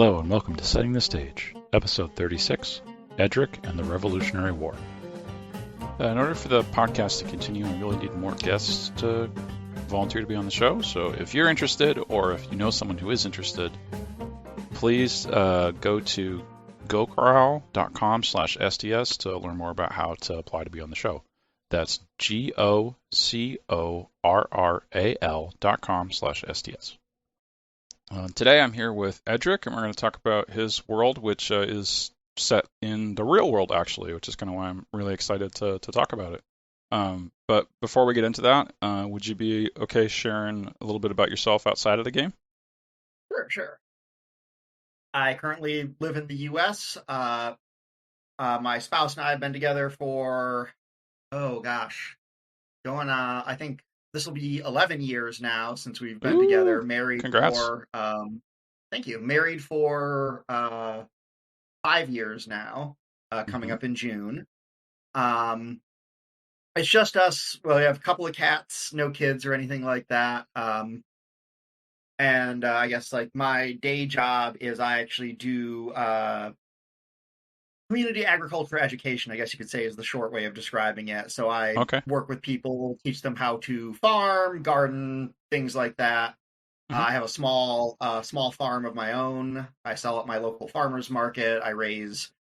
Hello and welcome to Setting the Stage, Episode 36, Edric and the Revolutionary War. In order for the podcast to continue, we really need more guests to volunteer to be on the show. So if you're interested, or if you know someone who is interested, please go to gocorral.com/SDS to learn more about how to apply to be on the show. That's GOCORRAL.com/SDS. Today I'm here with Edric, and we're going to talk about his world, which is set in the real world, actually, which is kind of why I'm really excited to talk about it. But before we get into that, would you be okay sharing a little bit about yourself outside of the game? Sure. I currently live in the U.S. My spouse and I have been together for, I think this will be 11 years now since we've been together. Married congrats. for, thank you. Married for 5 years now, coming up in June. It's just us. Well, we have a couple of cats, no kids or anything like that. And I guess like my day job is I actually do community agriculture education, I guess you could say, is the short way of describing it. So I work with people, teach them how to farm, garden, things like that. I have a small farm of my own. I sell at my local farmers market. I raise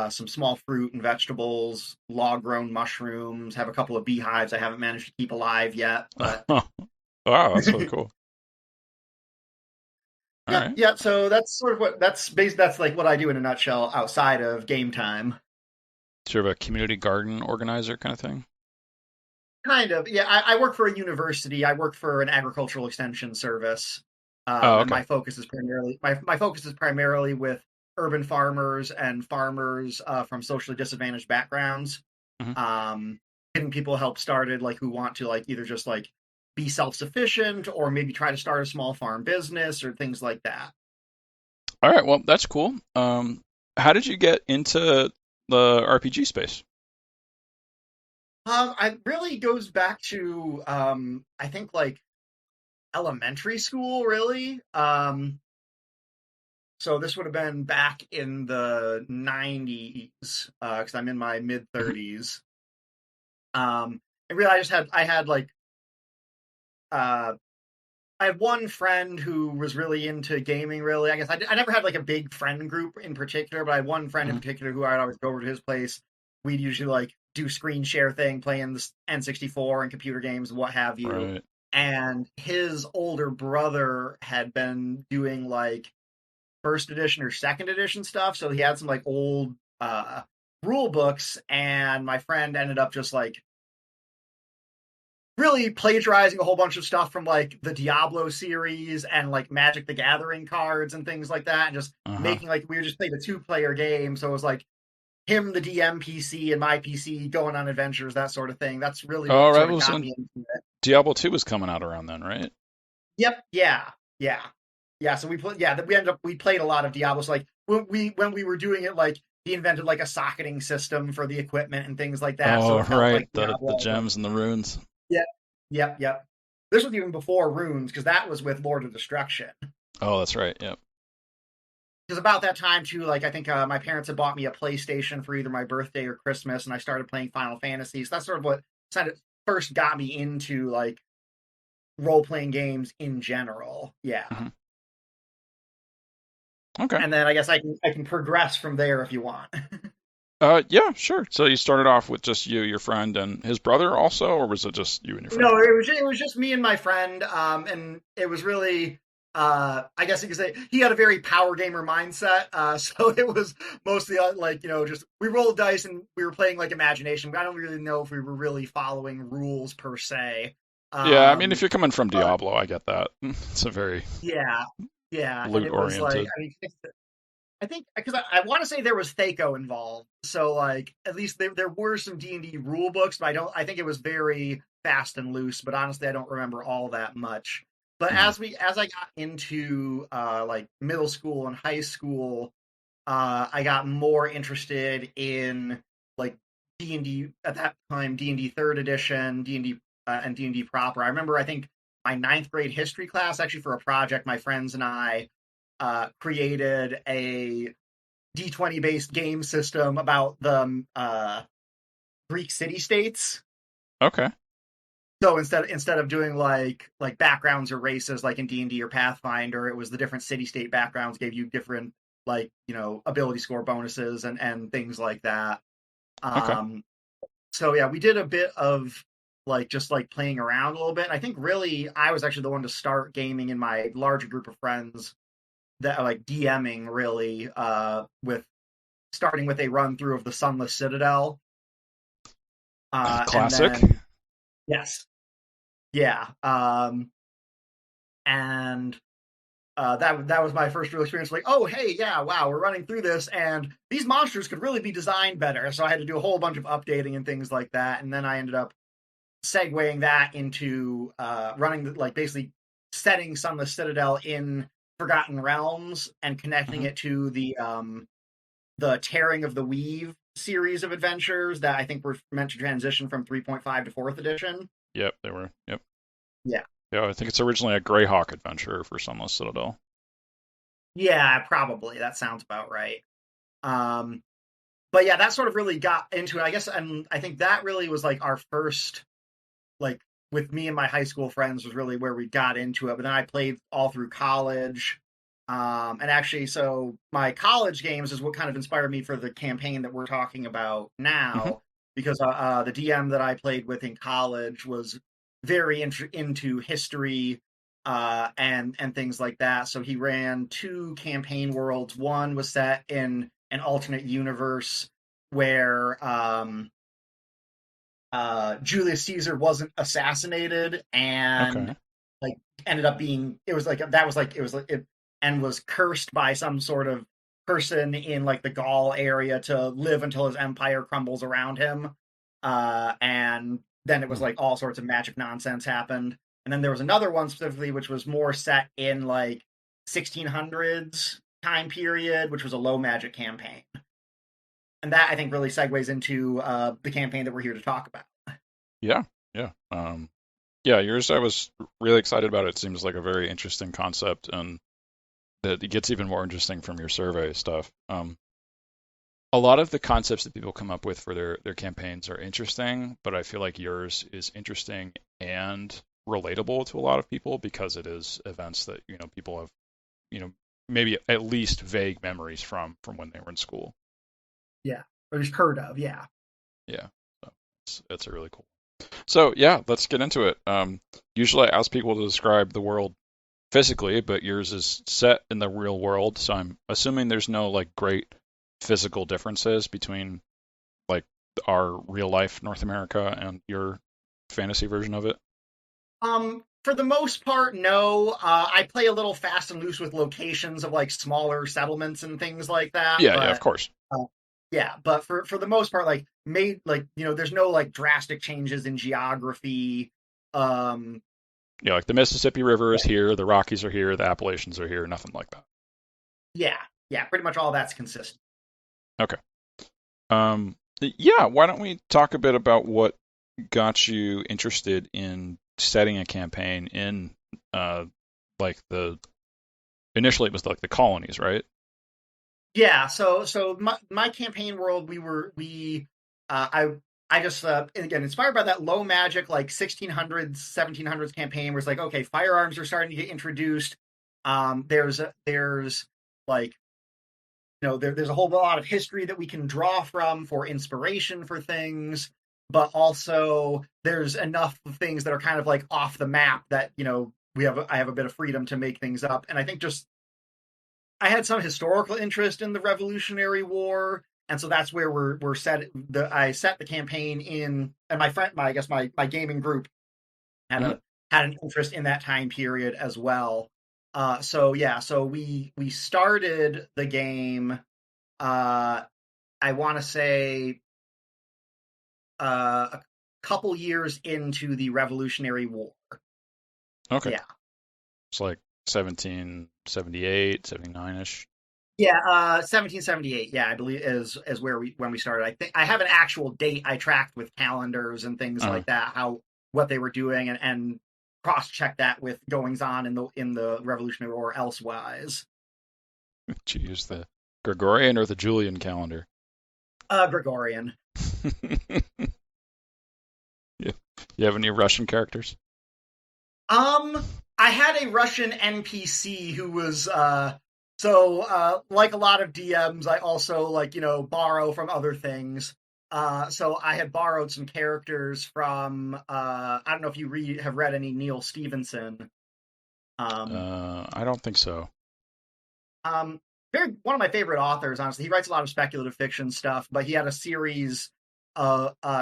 some small fruit and vegetables, log-grown mushrooms, have a couple of beehives I haven't managed to keep alive yet. But... Wow, that's really cool. Yeah, so that's sort of that's like what I do in a nutshell outside of game time. Sort of a community garden organizer kind of thing? Kind of, yeah. I work for a university. I work for an agricultural extension service. And my focus is primarily with urban farmers and farmers from socially disadvantaged backgrounds. Getting people help started, like who want to like either just like be self-sufficient or maybe try to start a small farm business or things like that. All right, well, that's cool. How did you get into the RPG space? It really goes back to I think like elementary school, really. So this would have been back in the 90s, because I'm in my mid-30s. And really I had one friend who was really into gaming, really. I guess I never had like a big friend group in particular, but I had one friend in particular who I'd always go over to his place. We'd usually like do screen share thing, playing the N64 and computer games, what have you. Right. And his older brother had been doing like first edition or second edition stuff, so he had some like old rule books, and my friend ended up just like really plagiarizing a whole bunch of stuff from like the Diablo series and like Magic the Gathering cards and things like that, and just making like we were just playing a 2-player game, so it was like him, the DM PC, and my PC going on adventures, that sort of thing. That's really what sort of got me into it. Diablo 2 was coming out around then, right? Yep. Yeah. So we played a lot of Diablo. So like when we were doing it, like he invented like a socketing system for the equipment and things like that. Oh, so right, like the gems and the runes. Yep. This was even before runes, because that was with Lord of Destruction. Oh, that's right. Yep. Because about that time too, like I think my parents had bought me a PlayStation for either my birthday or Christmas, and I started playing Final Fantasy. So that's sort of what kind of first got me into like role-playing games in general. Yeah. Okay. And then I guess I can progress from there if you want. Yeah, sure. So you started off with just you, your friend, and his brother also, or was it just you and your friend? No, it was just me and my friend, and it was really, I guess you could say, he had a very power gamer mindset, so it was mostly like, just we rolled dice and we were playing like imagination. I don't really know if we were really following rules per se. Yeah, I mean, if you're coming from Diablo, I get that. It's a very loot oriented. Like, I think because I want to say there was Thaco involved, so like at least there were some D&D rule books, but I think it was very fast and loose. But honestly, I don't remember all that much. But as I got into like middle school and high school, I got more interested in like D&D at that time, D&D 3rd edition, D&D and D&D proper. I remember I think my 9th grade history class, actually for a project, my friends and I created a D20 based game system about the Greek city states. Okay. So instead of doing like backgrounds or races like in D&D or Pathfinder, it was the different city state backgrounds gave you different like ability score bonuses and things like that. Okay. So yeah, we did a bit of like just like playing around a little bit. I think really I was actually the one to start gaming in my larger group of friends that like DMing really with starting with a run through of the Sunless Citadel. And Classic. then yes, yeah. And that was my first real experience. Like, oh hey, yeah, wow, we're running through this, and these monsters could really be designed better. So I had to do a whole bunch of updating and things like that. And then I ended up segueing that into running like basically setting Sunless Citadel in Forgotten Realms and connecting Hmm. it to the Tearing of the Weave series of adventures that I think were meant to transition from 3.5 to 4th edition. Yep, they were. Yep. Yeah. Yeah, I think it's originally a Greyhawk adventure for Sunless Citadel. Yeah, probably. That sounds about right. Um, but yeah, that sort of really got into it, I guess, and I think that really was like our first, like, with me and my high school friends was really where we got into it. But then I played all through college. And actually, so my college games is what kind of inspired me for the campaign that we're talking about Hmm. now, because the DM that I played with in college was very into history and things like that. So he ran two campaign worlds. One was set in an alternate universe where Julius Caesar wasn't assassinated and Okay. like ended up being it was like that was like it was like it and was cursed by some sort of person in like the Gaul area to live until his empire crumbles around him. And then it was Hmm. like all sorts of magic nonsense happened. And then there was another one specifically which was more set in like 1600s time period, which was a low magic campaign. And that I think really segues into the campaign that we're here to talk about. Yeah. Yeah. Yeah, yours I was really excited about. It seems like a very interesting concept, and that it gets even more interesting from your survey stuff. A lot of the concepts that people come up with for their campaigns are interesting, but I feel like yours is interesting and relatable to a lot of people because it is events that, people have, you know, maybe at least vague memories from when they were in school. Yeah, or just heard of. Yeah. Yeah. So it's a really cool. So yeah, let's get into it. Usually I ask people to describe the world physically, but yours is set in the real world, so I'm assuming there's no like great physical differences between like our real life North America and your fantasy version of it. For the most part, no. I play a little fast and loose with locations of like smaller settlements and things like that, Yeah, yeah, of but course. uh, yeah, but for the most part, like made like there's no like drastic changes in geography. Um, Yeah, like the Mississippi River is here, the Rockies are here, the Appalachians are here, nothing like that. yeah, yeah, pretty much all that's consistent. Okay. Yeah, why don't we talk a bit about what got you interested in setting a campaign in uh like the initially it was like the colonies, right? Yeah, so my campaign world, we I just and again inspired by that low magic like 1600s 1700s campaign where it's like okay firearms are starting to get introduced. There's like there's a whole lot of history that we can draw from for inspiration for things, but also there's enough things that are kind of like off the map that I have a bit of freedom to make things up, and I think just I had some historical interest in the Revolutionary War, and so that's where we're set. I set the campaign in, and my friend, I guess my gaming group had Hmm. a had an interest in that time period as well. So yeah, so we started the game. Uh, I want to say a couple years into the Revolutionary War. Okay. Yeah. It's like 1778, 79-ish. Yeah, 1778. Yeah, I believe is where we when we started. I think I have an actual date I tracked with calendars and things Uh, like that. How what they were doing and cross check that with goings on in the Revolutionary War elsewise. Did you use the Gregorian or the Julian calendar? Gregorian. Yeah. You have any Russian characters? I had a Russian NPC who was like a lot of DMs, I also borrow from other things. So I had borrowed some characters from I don't know if you have read any Neil Stevenson. Um, I don't think so. um, Very one of my favorite authors, honestly. He writes a lot of speculative fiction stuff, but he had a series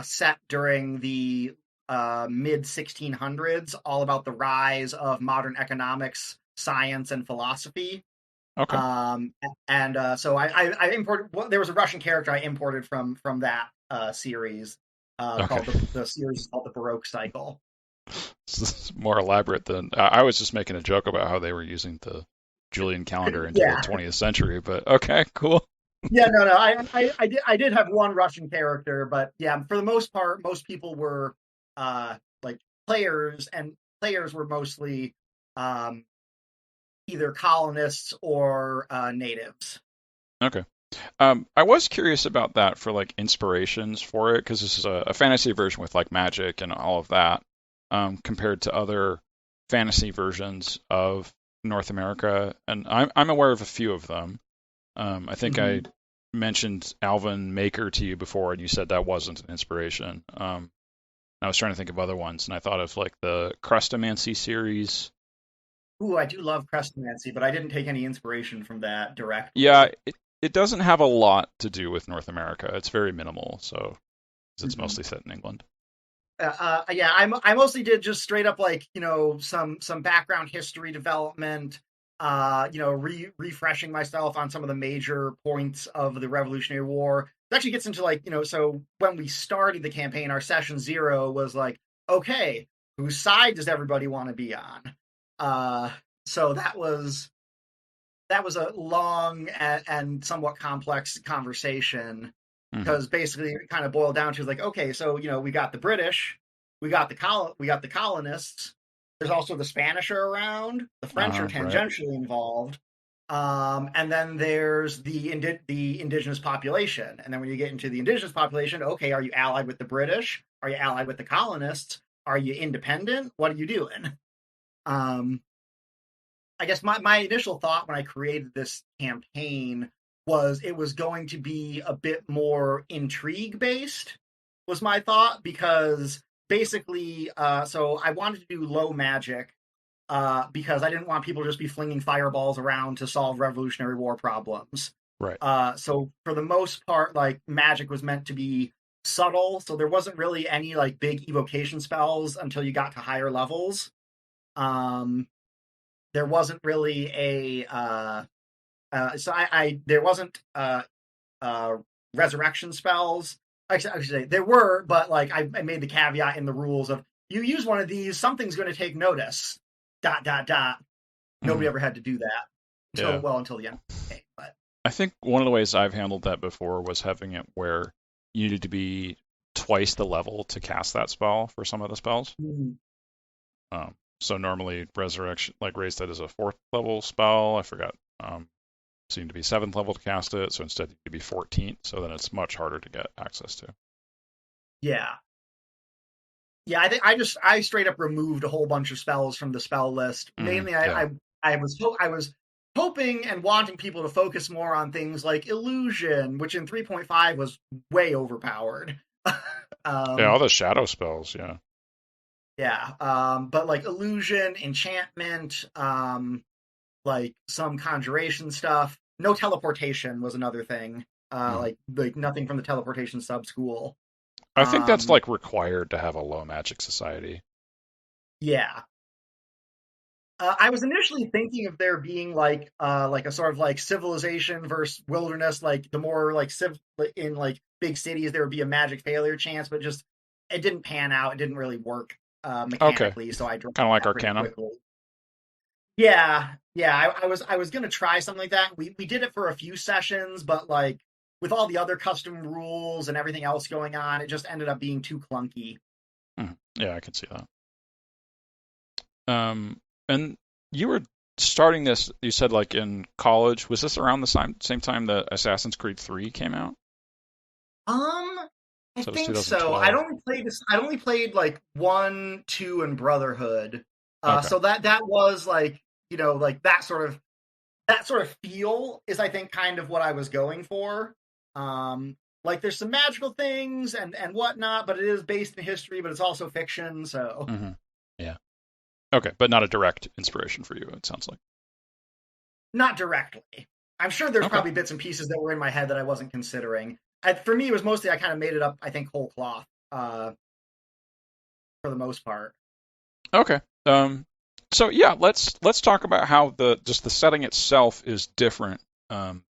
set during the mid 1600s, all about the rise of modern economics, science, and philosophy. Okay. So I imported. Well, there was a Russian character I imported from that series Okay. called the series is called the Baroque Cycle. This is more elaborate than I was just making a joke about how they were using the Julian calendar into the Yeah, 20th century, but okay, cool. yeah, no. I did have one Russian character, but yeah, for the most part, most people were like players, and players were mostly um, either colonists or natives. Okay. I was curious about that for like inspirations for it because this is a fantasy version with like magic and all of that, compared to other fantasy versions of North America, and I'm aware of a few of them. I think I Mhm. mentioned Alvin Maker to you before, and you said that wasn't an inspiration. I was trying to think of other ones, and I thought of like the Crustomancy series. Ooh, I do love Crestomancy, but I didn't take any inspiration from that Yeah, directly. it doesn't have a lot to do with North America. It's very minimal, so 'cause it's Mhm. mostly set in England. Yeah, I mostly did just straight up some background history development, refreshing myself on some of the major points of the Revolutionary War. It actually gets into so when we started the campaign, our session zero was like, okay, whose side does everybody want to be on? Uh, so that was a long and somewhat complex conversation Hmm. because basically it kind of boiled down to like, okay, so we got the British, we got the colonists. There's also the Spanish are around. The French are Right. tangentially involved, and then there's the indigenous population. And then when you get into the indigenous population, okay, are you allied with the British? Are you allied with the colonists? Are you independent? What are you doing? Um, I guess my initial thought when I created this campaign was it was going to be a bit more intrigue based, was my thought, because basically, so I wanted to do low magic because I didn't want people to just be flinging fireballs around to solve Revolutionary War problems. Right. So for the most part, like magic was meant to be subtle, so there wasn't really any like big evocation spells until you got to higher levels. Um, there wasn't really a so I there wasn't uh resurrection spells. I should say there were, but like I made the caveat in the rules of you use one of these, something's going to take notice. Dot dot dot. Nobody Hmm. ever had to do that Yeah. until the end of the game. But I think one of the ways I've handled that before was having it where you needed to be twice the level to cast that spell for some of the spells. mm, So normally resurrection, like raised that as a fourth level spell. I forgot. Seemed to be seventh level to cast it, so instead you could be 14th. So then it's much harder to get access to. yeah, yeah. I think I straight up removed a whole bunch of spells from the spell list. Hmm. Mainly, Yeah. I was hoping and wanting people to focus more on things like illusion, which in 3.5 was way overpowered. Yeah. All um, the shadow spells. Yeah. yeah, but like illusion, enchantment, like some conjuration stuff. No teleportation was another thing. Hmm. Like nothing from the teleportation sub school. I think that's Um, like required to have a low magic society. yeah, I was initially thinking of there being like a sort of like civilization versus wilderness, like the more like in like big cities there would be a magic failure chance, but just it didn't pan out. It didn't really work Okay. mechanically, so I dropped Kind of like that pretty Arcanum. quickly. Yeah, yeah, I was gonna try something like that. We did it for a few sessions, but like with all the other custom rules and everything else going on, it just ended up being too clunky. Hmm. Yeah, I can see that. And you were starting this, you said like in college. Was this around the same time that Assassin's Creed 3 came out? I So it was think so.2012. I'd only played like 1, 2, and Brotherhood. Okay. So that was like, like that sort of feel is, I think, kind of what I was going for. Like there's some magical things and whatnot, but it is based in history, but it's also fiction. So Hmm. Yeah. Okay, but not a direct inspiration for you, it sounds like. not directly. I'm sure there's Okay. probably bits and pieces that were in my head that I wasn't considering. For me, it was mostly I kind of made it up. I think whole cloth, for the most part. Okay. So yeah, let's talk about how the setting itself is different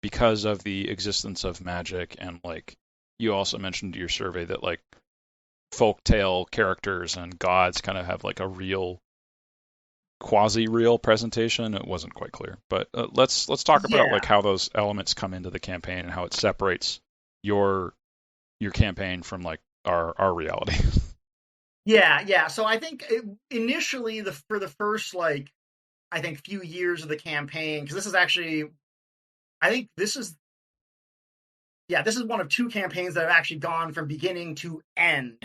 because of the existence of magic, and like you also mentioned in your survey that like folktale characters and gods kind of have like a real quasi-real presentation. It wasn't quite clear, but let's talk about Yeah, like how those elements come into the campaign and how it separates your your campaign from like our reality. yeah. So I think initially for the first like I think few years of the campaign, because this is actually I think this is one of two campaigns that have actually gone from beginning to end.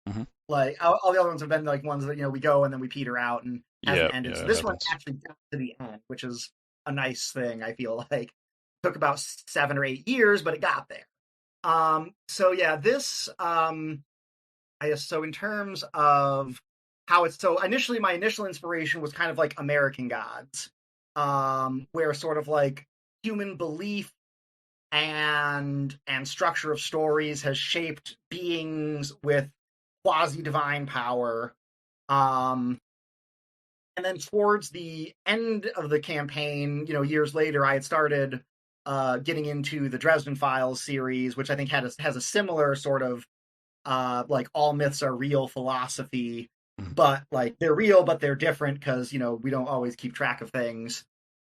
Hmm. Like all the other ones have been like ones that we go and then we peter out and Yeah, hasn't ended. yeah, So it this one happens. actually got to the end, which is a nice thing. I feel like took about 7 or 8 years, but it got there. So yeah, this I guess so in terms of how it's so initially my initial inspiration was kind of like American Gods, where sort of like human belief and structure of stories has shaped beings with quasi divine power. Um, and then towards the end of the campaign, years later, I had started getting into the Dresden Files series, which I think has a similar sort of like all myths are real philosophy, Mhm. but like they're real, but they're different because we don't always keep track of things.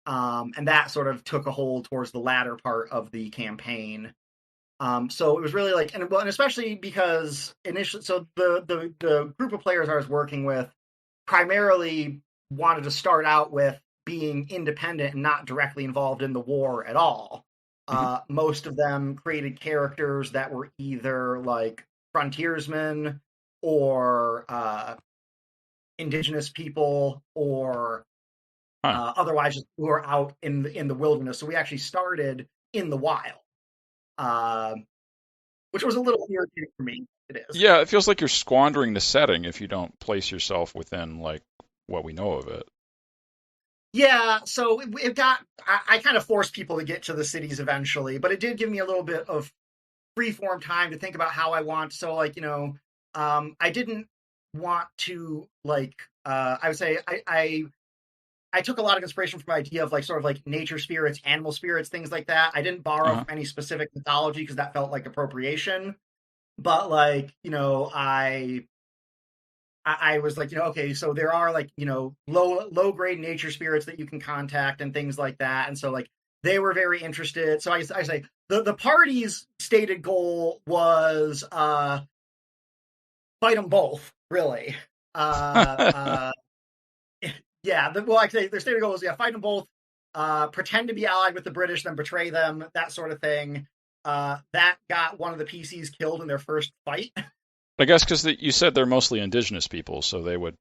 And that sort of took a hold towards the latter part of the campaign. So it was really like, and especially because initially, so the group of players I was working with primarily wanted to start out with being independent and not directly involved in the war at all. Mhm. Most of them created characters that were either like frontiersmen or indigenous people or Huh. otherwise just who are out in the wilderness. So we actually started in the wild, uh, which was a little irritating for me. It is. Yeah, it feels like you're squandering the setting if you don't place yourself within like what we know of it. Yeah, so it got. I kind of forced people to get to the cities eventually, but it did give me a little bit of freeform time to think about how I want. So, like, I didn't want to like. I would say I took a lot of inspiration from my idea of like sort of like nature spirits, animal spirits, things like that. I didn't borrow Uh-huh. from any specific mythology because that felt like appropriation. But like, I was like, okay, so there are like, low grade nature spirits that you can contact and things like that. And so like they were very interested. So I say the party's stated goal was fight them both, really. Uh, uh, yeah, well, actually, their stated goal was fight them both, pretend to be allied with the British, then betray them, that sort of thing. That got one of the PCs killed in their first fight. I guess because you said they're mostly indigenous people, so they would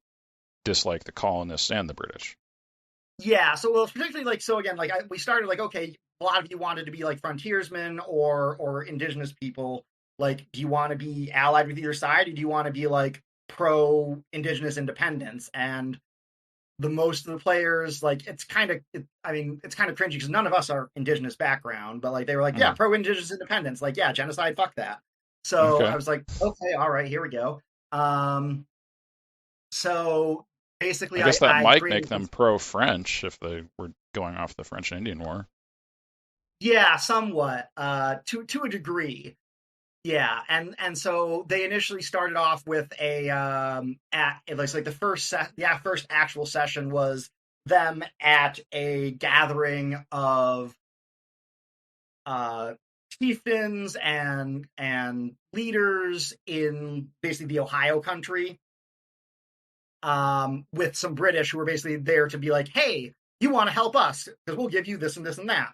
dislike the colonists and the British. Yeah, so well, particularly like so again, like we started like okay, a lot of you wanted to be like frontiersmen or indigenous people. Like, do you want to be allied with either side, or do you want to be like pro indigenous independence? And the most of the players like I mean it's kind of cringy because none of us are indigenous background, but like they were like yeah, Hmm. pro indigenous independence, like yeah, genocide, fuck that. So I Okay. was like okay, all right, here we go. Um, so I basically, guess that I might make created them this. pro-French if they were going off the French and Indian War. Yeah, somewhat. To a degree. Yeah, and so they initially started off with a at it looks like the first actual session was them at a gathering of uh chieftains and leaders in basically the Ohio country with some British who were basically there to be like, hey, you want to help us because we'll give you this and this and that.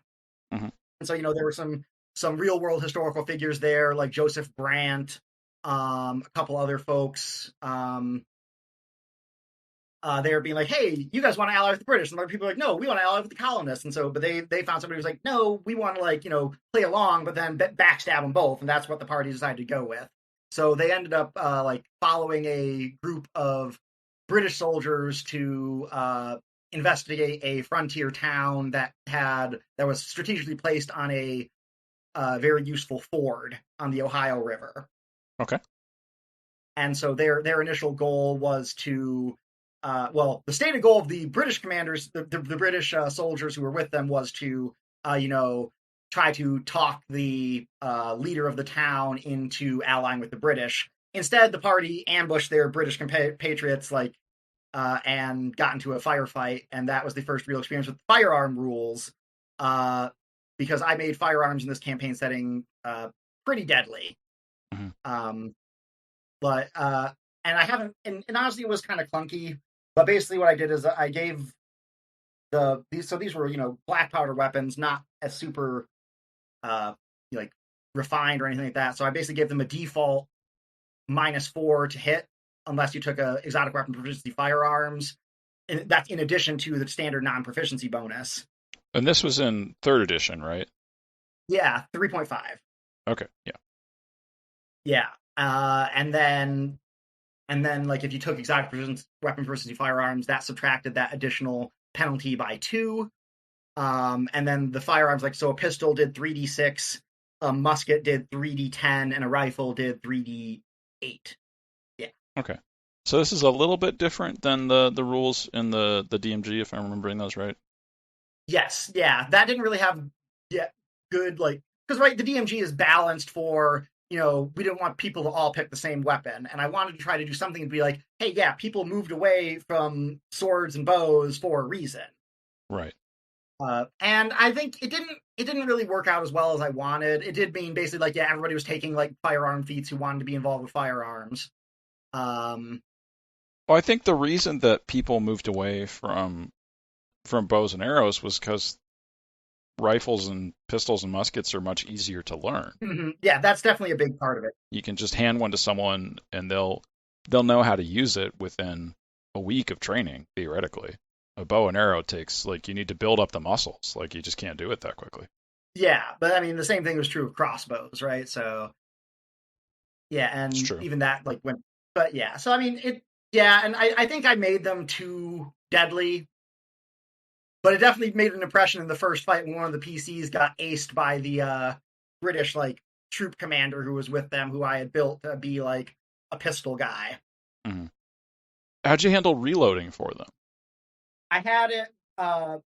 Mm-hmm. And so, there were some real world historical figures there, like Joseph Brant, a couple other folks. They were being like, "Hey, you guys want to ally with the British?" And other people were like, "No, we want to ally with the colonists." And so, but they found somebody who was like, "No, we want to play along, but then backstab them both." And that's what the party decided to go with. So they ended up following a group of British soldiers to investigate a frontier town that was strategically placed on a very useful ford on the Ohio River. Okay. And so their initial goal was to the stated goal of the British commanders, the British soldiers who were with them, was to, try to talk the leader of the town into allying with the British. Instead, the party ambushed their British compatriots, and got into a firefight, and that was the first real experience with firearm rules. Because I made firearms in this campaign setting pretty deadly. Mm-hmm. But and I haven't, and honestly, it was kind of clunky. But basically, what I did is I gave these were black powder weapons, not as super like refined or anything like that. So I basically gave them a default -4 to hit unless you took a exotic weapon proficiency firearms, and that's in addition to the standard non-proficiency bonus. And this was in 3rd edition, right? Yeah, 3.5. Okay, yeah. Yeah, and then if you took exotic weapon proficiency firearms, that subtracted that additional penalty by 2. And then the firearms, so a pistol did 3d6, a musket did 3d10, and a rifle did 3d8. Yeah. Okay. So this is a little bit different than the rules in the DMG, if I'm remembering those right. Yes. Yeah. That didn't really have good because the DMG is balanced for we didn't want people to all pick the same weapon, and I wanted to try to do something to be like, hey, yeah, people moved away from swords and bows for a reason. Right. And I think it didn't really work out as well as I wanted. It did mean basically everybody was taking firearm feats who wanted to be involved with firearms. Well, I think the reason that people moved away from bows and arrows was because rifles and pistols and muskets are much easier to learn. Mm-hmm. Yeah, that's definitely a big part of it. You can just hand one to someone and they'll know how to use it within a week of training, theoretically. A bow and arrow takes you need to build up the muscles. You just can't do it that quickly. Yeah, but I mean the same thing was true of crossbows, right? So yeah, and even that went, but yeah. So I mean and I think I made them too deadly. But it definitely made an impression in the first fight when one of the PCs got aced by the British troop commander who was with them, who I had built to be a pistol guy. Mm-hmm. How'd you handle reloading for them? I had it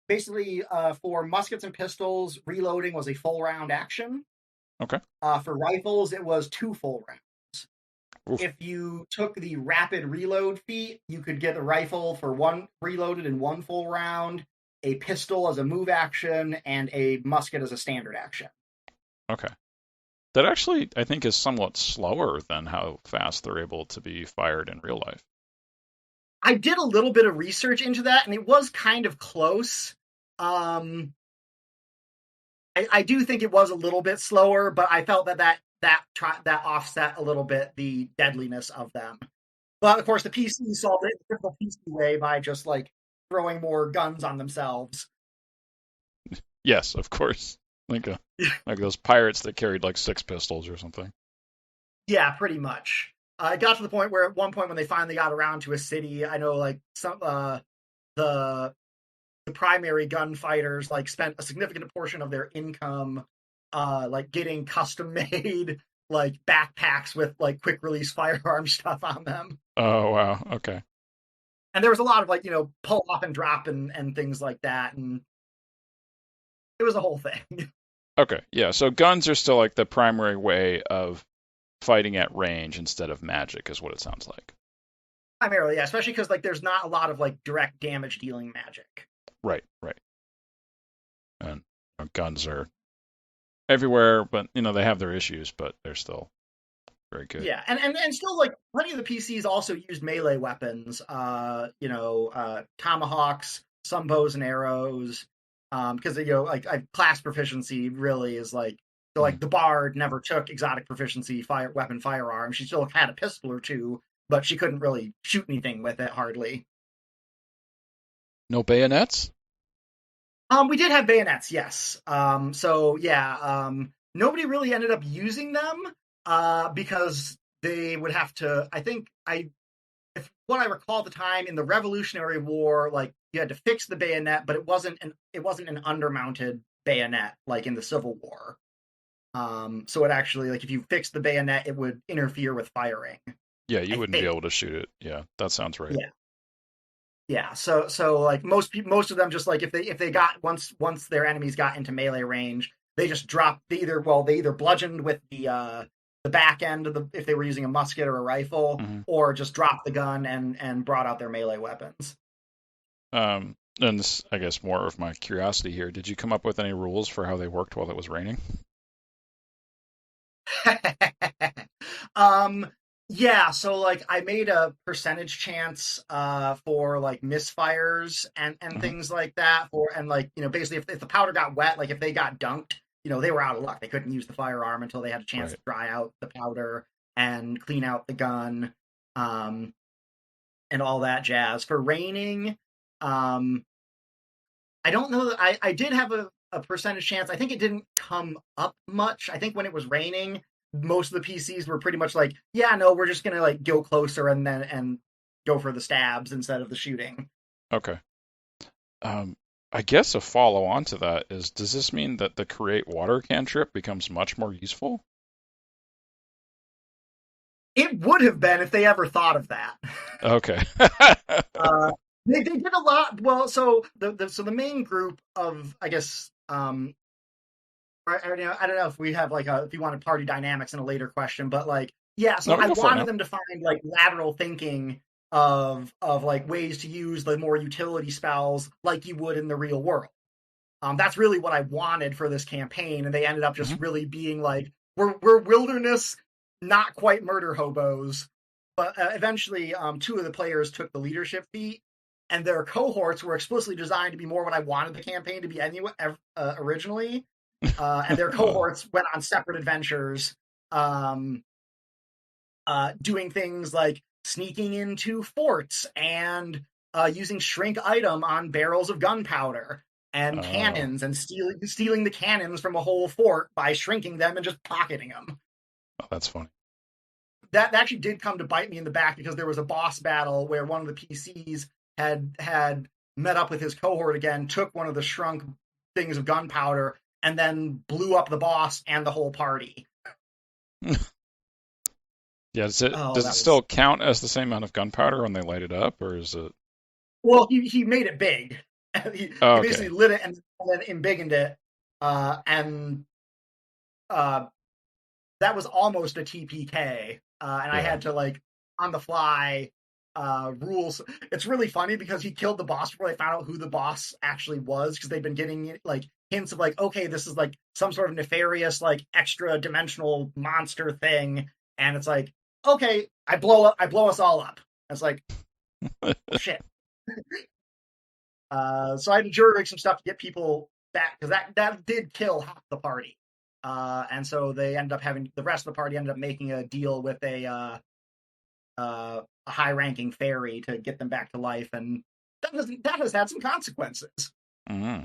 basically for muskets and pistols, reloading was a full round action. Okay. For rifles, it was 2 full rounds. Oof. If you took the rapid reload feat, you could get a rifle for 1 reloaded in 1 full round, a pistol as a move action, and a musket as a standard action. Okay. That actually, I think, is somewhat slower than how fast they're able to be fired in real life. I did a little bit of research into that, and it was kind of close. I do think it was a little bit slower, but I felt that offset a little bit the deadliness of them. But of course, the PC solved it the typical PC way by just throwing more guns on themselves. Yes, of course. Like those pirates that carried 6 pistols or something. Yeah, pretty much. It got to the point where at one point when they finally got around to a city, I know some the primary gunfighters spent a significant portion of their income getting custom made backpacks with quick release firearm stuff on them. Oh wow, okay. And there was a lot of pull off and drop and things like that, and it was a whole thing. Okay, yeah. So guns are still the primary way of fighting at range instead of magic, is what it sounds like. Primarily, yeah, especially because there's not a lot of direct damage dealing magic. Right. And guns are everywhere, but they have their issues, but they're still very good. Yeah, and still plenty of the PCs also used melee weapons. Tomahawks, some bows and arrows, because like class proficiency really is like so Mm. like the bard never took exotic proficiency firearm. She still had a pistol or two, but she couldn't really shoot anything with it hardly. No bayonets? We did have bayonets, yes. So yeah, nobody really ended up using them because they would have to. I think if what I recall at the time in the Revolutionary War, like you had to fix the bayonet, but it wasn't an undermounted bayonet like in the Civil War. So it actually like if you fixed the bayonet, it would interfere with firing. Yeah, you I wouldn't be think. able to shoot it. Yeah, that sounds right. Yeah. Yeah, so like most of them just like if they got once their enemies got into melee range, they just dropped they either bludgeoned with the back end of the if they were using a musket or a rifle, Hmm. or just dropped the gun and brought out their melee weapons. And this, I guess, more of my curiosity here. Did you come up with any rules for how they worked while it was raining? um yeah, so like I made a percentage chance for like misfires and Hmm. things like that for and like basically if the powder got wet, like if they got dunked, they were out of luck. They couldn't use the firearm until they had a chance Right. to dry out the powder and clean out the gun, um and all that jazz. For raining, um I don't know that I did have a percentage chance. I think it didn't come up much. I think when it was raining, most of the PCs were pretty much like, yeah, no, we're just gonna like go closer and go for the stabs instead of the shooting. Okay. Um, I guess a follow on to that is, does this mean that the create water cantrip becomes much more useful? It would have been if they ever thought of that. Okay. uh, they did a lot. Well, so the main group of I guess I don't know if we have like if you wanted party dynamics in a later question, but like yeah, so No, we I go for it wanted now. them to find like lateral thinking of like ways to use the more utility spells like you would in the real world. That's really what I wanted for this campaign, and they ended up Hmm. just really being like we're wilderness, not quite murder hobos. But eventually, two of the players took the leadership feat, and their cohorts were explicitly designed to be more what I wanted the campaign to be anyway originally. And their Uh, cohorts went on separate adventures, um, doing things like sneaking into forts and using shrink item on barrels of gunpowder and oh, cannons and stealing the cannons from a whole fort by shrinking them and just pocketing them. oh, that's funny. That actually did come to bite me in the back because there was a boss battle where one of the PCs had met up with his cohort again, took one of the shrunk things of gunpowder, and then blew up the boss and the whole party. Yeah, Oh, does it that still was count as the same amount of gunpowder when they light it up, or is it? well. He made it big. he Oh, basically okay. lit it and then embiggened it, and uh, that was almost a TPK. And I Yeah. had to like on the fly rules. It's really funny because he killed the boss before they found out who the boss actually was because they've been getting like hints of like, okay, this is like some sort of nefarious like extra dimensional monster thing, and it's like, okay, I blow us all up. It's like, oh shit. So I had to jury rig some stuff to get people back because that did kill half the party. And so they ended up having the rest of the party ended up making a deal with a high ranking fairy to get them back to life, and that has had some consequences. Hmm.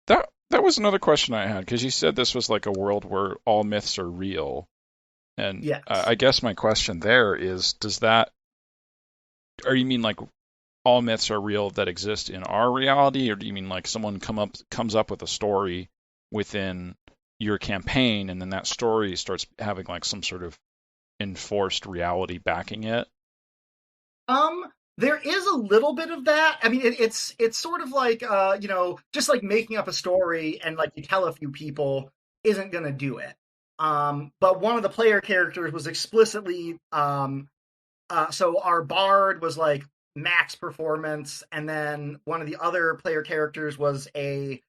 That was another question I had because you said this was like a world where all myths are real, and Yes. I guess my question there is, does that, or you mean like all myths are real that exist in our reality, or do you mean like someone comes up with a story within your campaign, and then that story starts having like some sort of enforced reality backing it? Um, there is a little bit of that. I mean, it's sort of like just like making up a story and like you tell a few people isn't gonna do it. But one of the player characters was explicitly so our bard was like max performance, and then one of the other player characters was a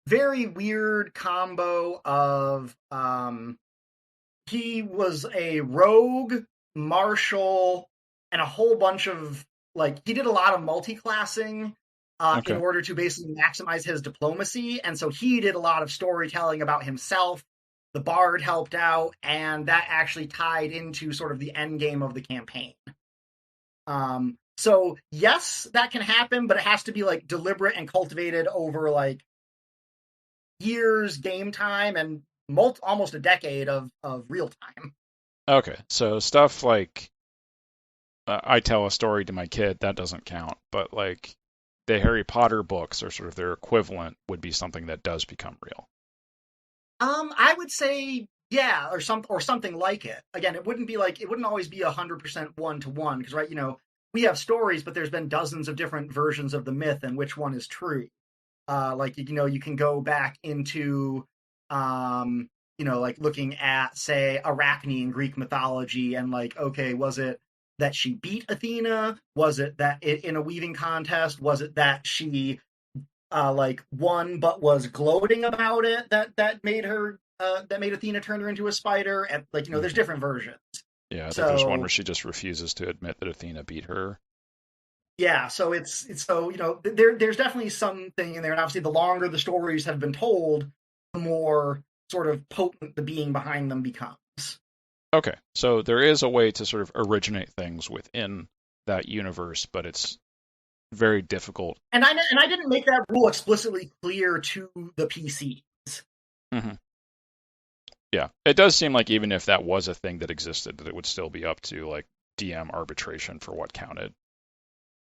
very weird combo of he was a rogue, martial, and a whole bunch of like he did a lot of multi-classing, in Okay. order to basically maximize his diplomacy. And so he did a lot of storytelling about himself. The bard helped out, and that actually tied into sort of the end game of the campaign. So yes, that can happen, but it has to be like deliberate and cultivated over like years, game time, and almost a decade of real time. Okay. So stuff like I tell a story to my kid, that doesn't count. But like the Harry Potter books or sort of their equivalent would be something that does become real. I would say yeah, or something like it. Again, it wouldn't always be 100% one to one because right, we have stories, but there's been dozens of different versions of the myth and which one is true. Like you can go back into like looking at say Arachne in Greek mythology and like okay, was it that she beat Athena? Was it that in a weaving contest? Was it that she like won but was gloating about it that made her that made Athena turn her into a spider? And like there's Hmm. different versions. Yeah, I think there's one where So she just refuses to admit that Athena beat her. yeah, so it's so there's definitely something in there, and obviously the longer the stories have been told, the more sort of potent the being behind them becomes. Okay, so there is a way to sort of originate things within that universe, but it's very difficult. And I didn't make that rule explicitly clear to the PCs. Hmm. Yeah, it does seem like even if that was a thing that existed, that it would still be up to like DM arbitration for what counted.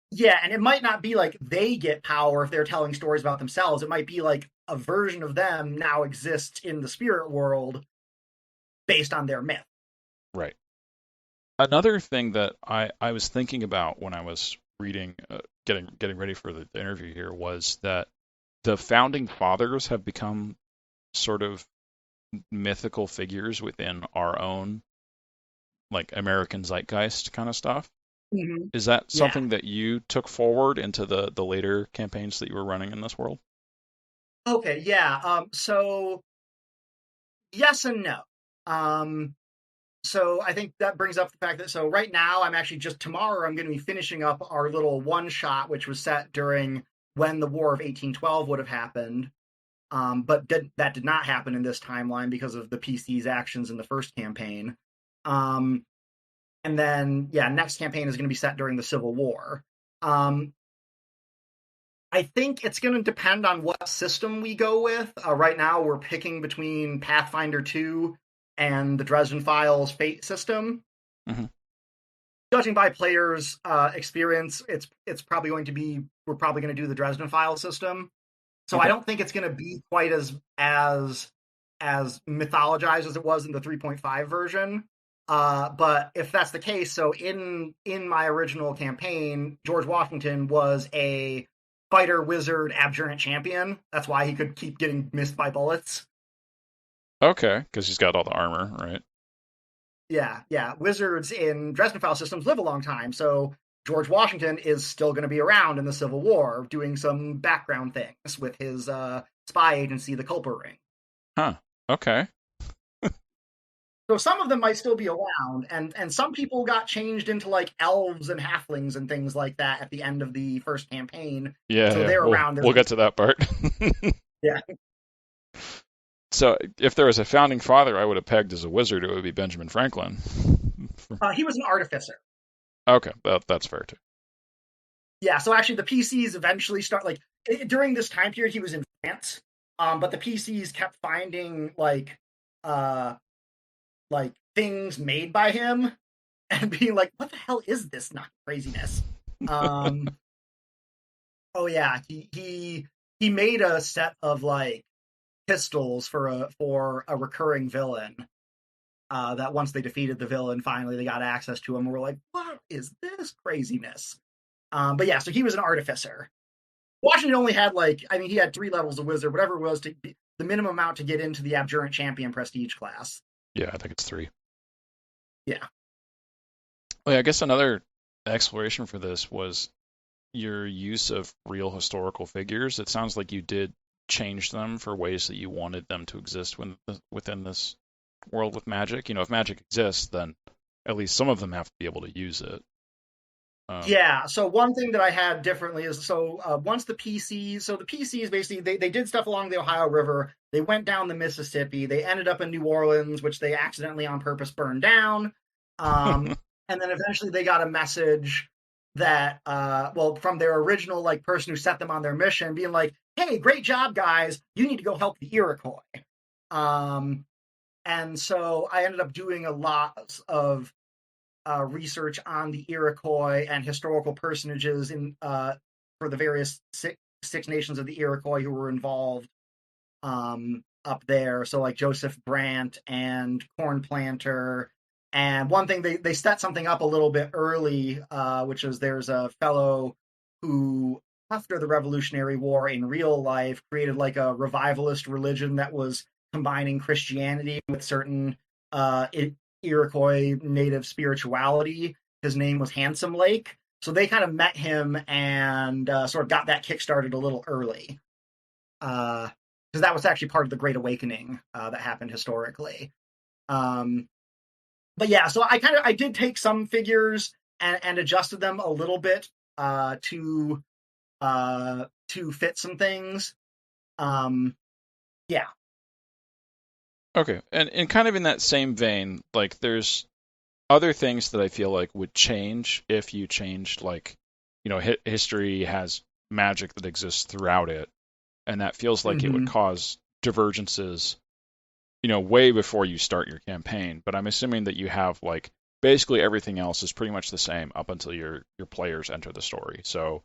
Yeah, and it might not be like they get power if they're telling stories about themselves. It might be like a version of them now exists in the spirit world based on their myth. Right. Another thing that I was thinking about when I was reading, getting ready for the interview here was that the founding fathers have become sort of mythical figures within our own like American zeitgeist kind of stuff. Mm-hmm. Is that Yeah. something that you took forward into the later campaigns that you were running in this world? Okay. Yeah. So yes and no. Um, so I think that brings up the fact that so right now I'm actually just tomorrow I'm going to be finishing up our little one shot, which was set during when the War of 1812 would have happened. But that did not happen in this timeline because of the PC's actions in the first campaign. Um, and then yeah, next campaign is going to be set during the Civil War. Um, I think it's going to depend on what system we go with. Right now, we're picking between Pathfinder 2 and the Dresden Files Fate system. Hmm. Judging by players' experience, it's probably going to be we're probably going to do the Dresden Files system. So I Okay. don't think it's going to be quite as mythologized as it was in the 3.5 version. But if that's the case, so in my original campaign, George Washington was a fighter wizard abjurant champion. That's why he could keep getting missed by bullets. Okay, because he's got all the armor, right? Yeah, yeah. Wizards in Dresden File systems live a long time, so George Washington is still going to be around in the Civil War, doing some background things with his spy agency, the Culper Ring. Huh. Okay. So some of them might still be around, and some people got changed into like elves and halflings and things like that at the end of the first campaign. Yeah, So yeah. they're We'll around as we'll get to that part. yeah. So if there was a founding father I would have pegged as a wizard, it would be Benjamin Franklin. He was an artificer. Okay, that's fair too. Yeah. So actually, the PCs eventually start like during this time period he was in France, but the PCs kept finding uh like things made by him and being like, what the hell is this not craziness? Um, oh yeah, he made a set of like pistols for a recurring villain. That once they defeated the villain, finally they got access to him. And we're like, what is this craziness? But yeah, so he was an artificer. Washington only had he had 3 levels of wizard, whatever it was to be the minimum amount to get into the abjurant champion prestige class. Yeah, I think it's 3. Yeah. Well, yeah, I guess another exploration for this was your use of real historical figures. It sounds like you did change them for ways that you wanted them to exist within this world with magic. If magic exists, then at least some of them have to be able to use it. Yeah. So one thing that I had differently is once the PCs basically they did stuff along the Ohio River. They went down the Mississippi. They ended up in New Orleans, which they accidentally on purpose burned down. And then eventually they got a message that well from their original like person who set them on their mission, being like, "Hey, great job, guys! You need to go help the Iroquois." Um, and so I ended up doing a lot of research on the Iroquois and historical personages in for the various six nations of the Iroquois who were involved up there. So like Joseph Brant and Cornplanter. And one thing they set something up a little bit early, which is there's a fellow who after the Revolutionary War in real life created like a revivalist religion that was combining Christianity with certain Iroquois native spirituality. His name was Handsome Lake. So they kind of met him and sort of got that kickstarted a little early. Because that was actually part of the Great Awakening that happened historically. But yeah, so I did take some figures and adjusted them a little bit to fit some things. Yeah. Okay, and kind of in that same vein, like there's other things that I feel like would change if you changed, like, history has magic that exists throughout it, and that feels like it would Mm-hmm. cause divergences, way before you start your campaign. But I'm assuming that you have like basically everything else is pretty much the same up until your players enter the story. So,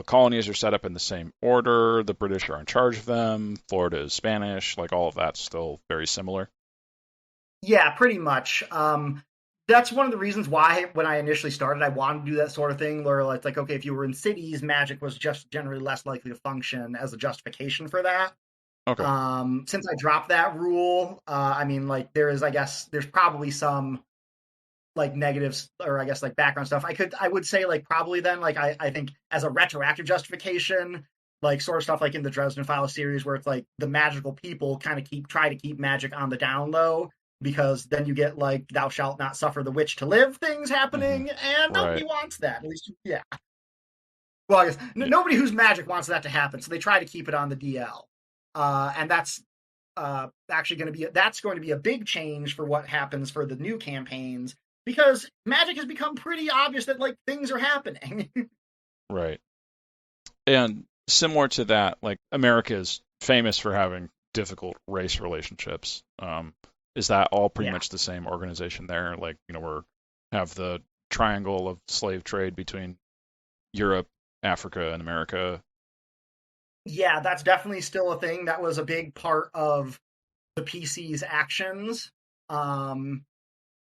colonies are set up in the same order, the British are in charge of them, Florida is Spanish, like all of that's still very similar. Yeah, pretty much. That's one of the reasons why when I initially started, I wanted to do that sort of thing where it's like, okay, if you were in cities, magic was just generally less likely to function as a justification for that. Okay. Since I dropped that rule, I mean, like I guess, there's probably some like negatives or I guess like background stuff. I would say like probably then like I think as a retroactive justification, like sort of stuff like in the Dresden Files series where it's like the magical people kind of try to keep magic on the down low because then you get like thou shalt not suffer the witch to live things Hmm. happening and nobody Right. wants that. At least yeah. Well, I guess Yeah. nobody whose magic wants that to happen, so they try to keep it on the DL. And that's actually going to be a big change for what happens for the new campaigns because magic has become pretty obvious that like things are happening. Right. And similar to that, like America is famous for having difficult race relationships. Is that all pretty Yeah. much the same organization there? Like, we have the triangle of slave trade between Europe, Africa, and America. Yeah, that's definitely still a thing. That was a big part of the PC's actions. Um,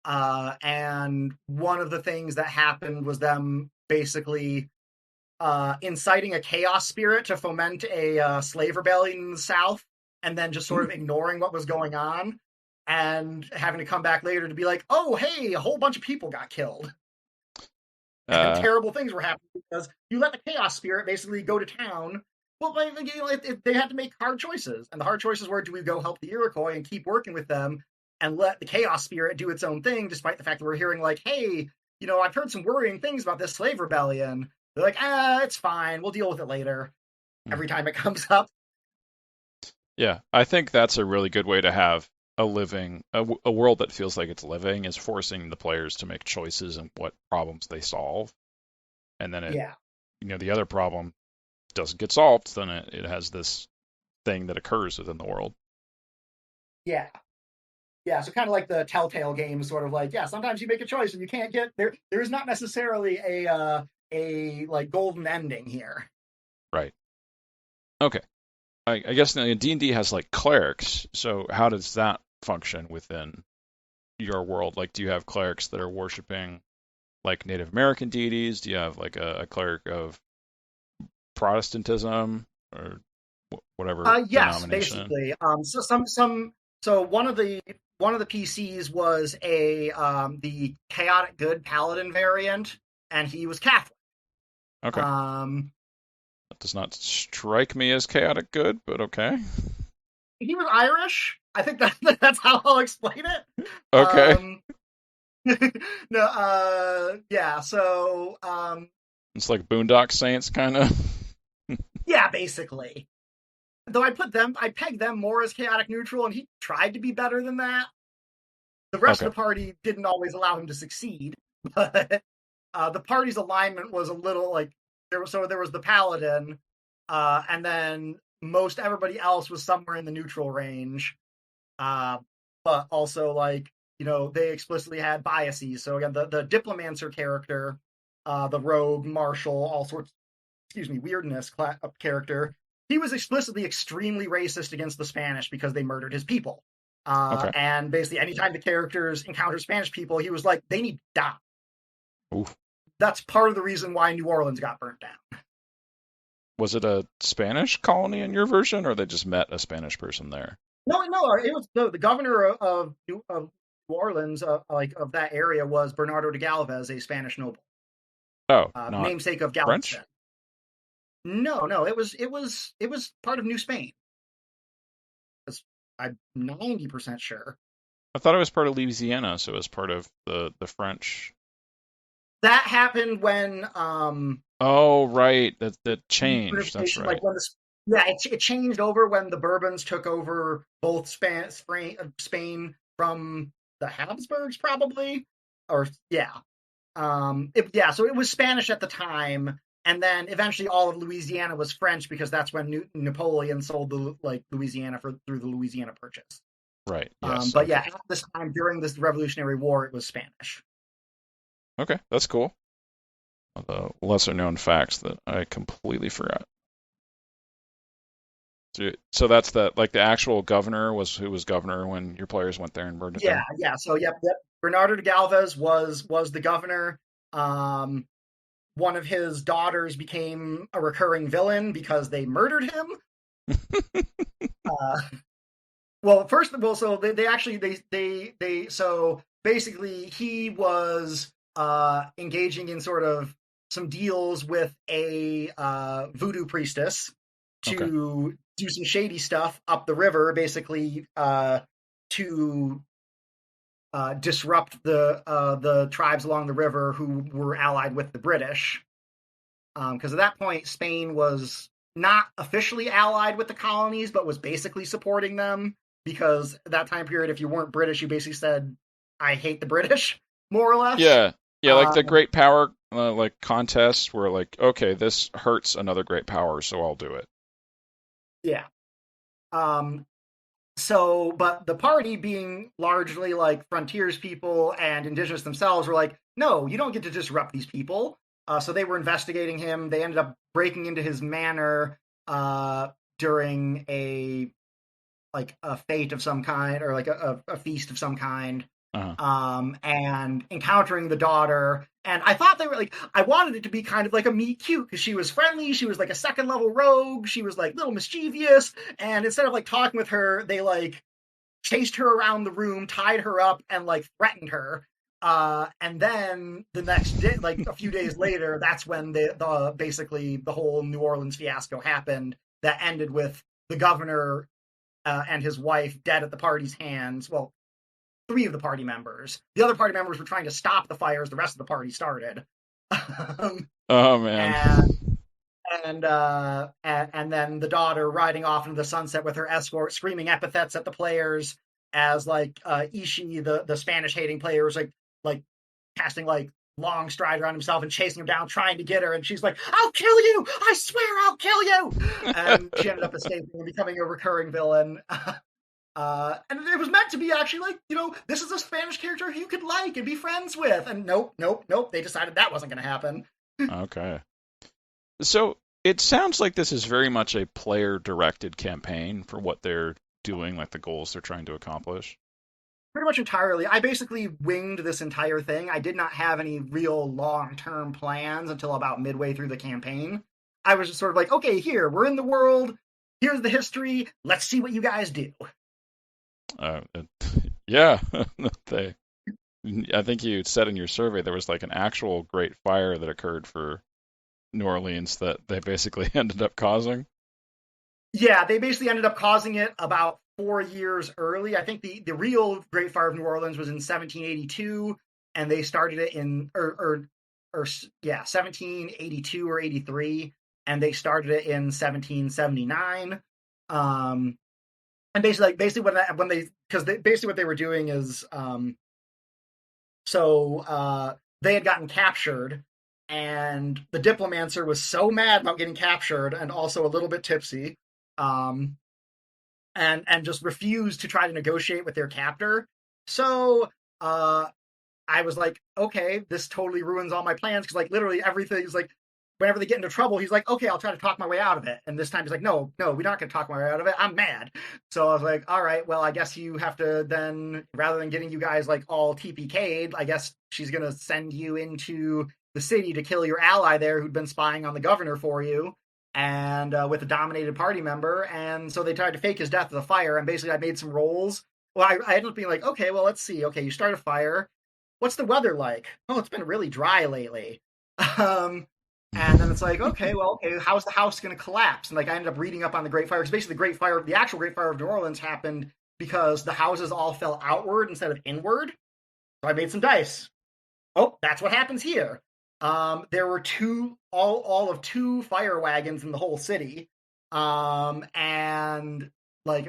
and one of the things that happened was them basically inciting a chaos spirit to foment a slave rebellion in the South, and then just sort Hmm. of ignoring what was going on, and having to come back later to be like, "Oh, hey, a whole bunch of people got killed, and Uh, terrible things were happening because you let the chaos spirit basically go to town." Well, they had to make hard choices, and the hard choices were: do we go help the Iroquois and keep working with them, and let the chaos spirit do its own thing, despite the fact that we're hearing like, "Hey, I've heard some worrying things about this slave rebellion." They're like, it's fine. We'll deal with it later. hmm. Every time it comes up. Yeah, I think that's a really good way to have a world that feels like it's living is forcing the players to make choices and what problems they solve. And then Yeah, the other problem doesn't get solved, then it has this thing that occurs within the world. yeah, yeah. So kind of like the Telltale games, sort of like, yeah. Sometimes you make a choice and you can't get there. There is not necessarily a like golden ending here. Right. Okay. I guess D&D has like clerics, so how does that function within your world? Like, do you have clerics that are worshiping like Native American deities? Do you have like a cleric of Protestantism or whatever Yes, denomination? basically. So one of the PCs was a the chaotic good paladin variant, and he was Catholic. Okay. Um, That does not strike me as chaotic good, but okay. he was Irish. I think that's how I'll explain it. Okay. Um, No, yeah. So, It's like Boondock Saints, kind of. yeah, basically. Though I peg them more as chaotic neutral, and he tried to be better than that. The rest Okay. of the party didn't always allow him to succeed, but the party's alignment was a little like there was the paladin, and then most everybody else was somewhere in the neutral range. Uh, but also like they explicitly had biases. So again, the diplomancer character, the rogue marshal, all sorts, excuse me, weirdness character, he was explicitly extremely racist against the Spanish because they murdered his people. Okay. And basically, anytime the characters encounter Spanish people, he was like, they need to die. Oof. That's part of the reason why New Orleans got burnt down. Was it a Spanish colony in your version, or they just met a Spanish person there? No, it was the governor of New Orleans, like of that area, was Bernardo de Gálvez, a Spanish noble, Oh, not namesake of French? Galveston. No, it was part of New Spain. I'm 90% sure. I thought it was part of Louisiana, so it was part of the French. That happened when Oh, right. That changed. That's unification, right. like when it changed over when the Bourbons took over both Spain from the Habsburgs, probably, or yeah, so it was Spanish at the time, and then eventually all of Louisiana was French because that's when Napoleon sold the Louisiana through the Louisiana Purchase. Right. Yes. But yeah, Okay. at this time during this Revolutionary War, it was Spanish. Okay. That's cool. The lesser known facts that I completely forgot. So that's like the actual governor was who was governor when your players went there and burned it Yeah, down. yeah. So yep. Bernardo de Galvez was the governor. Um, One of his daughters became a recurring villain because they murdered him. Uh, well, first of all, so they actually they so basically he was engaging in sort of some deals with a voodoo priestess Okay. to do some shady stuff up the river, basically to disrupt the tribes along the river who were allied with the British. Because at that point, Spain was not officially allied with the colonies, but was basically supporting them. Because at that time period, if you weren't British, you basically said, "I hate the British," more or less. Yeah. Yeah, like the Um, great power like contests where like, okay, this hurts another great power, so I'll do it. yeah. Um, but the party, being largely like frontiers people and indigenous themselves, were like, "No, you don't get to disrupt these people." So they were investigating him. They ended up breaking into his manor during a fete of some kind, or like a feast of some kind, Uh-huh. and encountering the daughter. And I thought they were like, I wanted it to be kind of like a meet cute because she was friendly. She was like a second level rogue. She was like little mischievous. And instead of like talking with her, they like chased her around the room, tied her up, and like threatened her. And then the next day, like a few days later, that's when the basically the whole New Orleans fiasco happened. That ended with the governor and his wife dead at the party's hands. Well, three of the party members. The other party members were trying to stop the fires the rest of the party started. Oh man. and and then the daughter riding off into the sunset with her escort, screaming epithets at the players as like Ishi, the Spanish hating player, was like casting like long stride around himself and chasing him down, trying to get her, and she's like, "I'll kill you! I swear I'll kill you!" And she ended up escaping and becoming a recurring villain. And it was meant to be actually like, this is a Spanish character you could like and be friends with. And nope. They decided that wasn't going to happen. Okay. So it sounds like this is very much a player-directed campaign for what they're doing, like the goals they're trying to accomplish. Pretty much entirely. I basically winged this entire thing. I did not have any real long-term plans until about midway through the campaign. I was just sort of like, okay, here, we're in the world. Here's the history. Let's see what you guys do. Uh, yeah, they. I think you said in your survey there was like an actual great fire that occurred for New Orleans that they basically ended up causing. Yeah, they basically ended up causing it about 4 years early. I think the real Great Fire of New Orleans was in 1782, and they started it in or yeah 1782 or 83, and they started it in 1779. And basically when they because basically what they were doing is they had gotten captured, and the diplomancer was so mad about getting captured and also a little bit tipsy, um, and just refused to try to negotiate with their captor. So uh, I was like, okay, this totally ruins all my plans because like literally everything's like whenever they get into trouble, he's like, okay, I'll try to talk my way out of it. And this time he's like, no, no, we're not going to talk my way out of it. I'm mad. So I was like, all right, well, I guess you have to then, rather than getting you guys like all TPK'd, I guess she's going to send you into the city to kill your ally there who'd been spying on the governor for you. And with a dominated party member. And so they tried to fake his death with a fire. And basically, I made some rolls. Well, I ended up being like, okay, well, let's see. Okay, you start a fire. What's the weather like? Oh, it's been really dry lately. Um, and then it's like, okay, well, okay, how's the house going to collapse? And like, I ended up reading up on the Great Fire because basically, the actual Great Fire of New Orleans happened because the houses all fell outward instead of inward. So I made some dice. Oh, that's what happens here. There were all of two fire wagons in the whole city, and I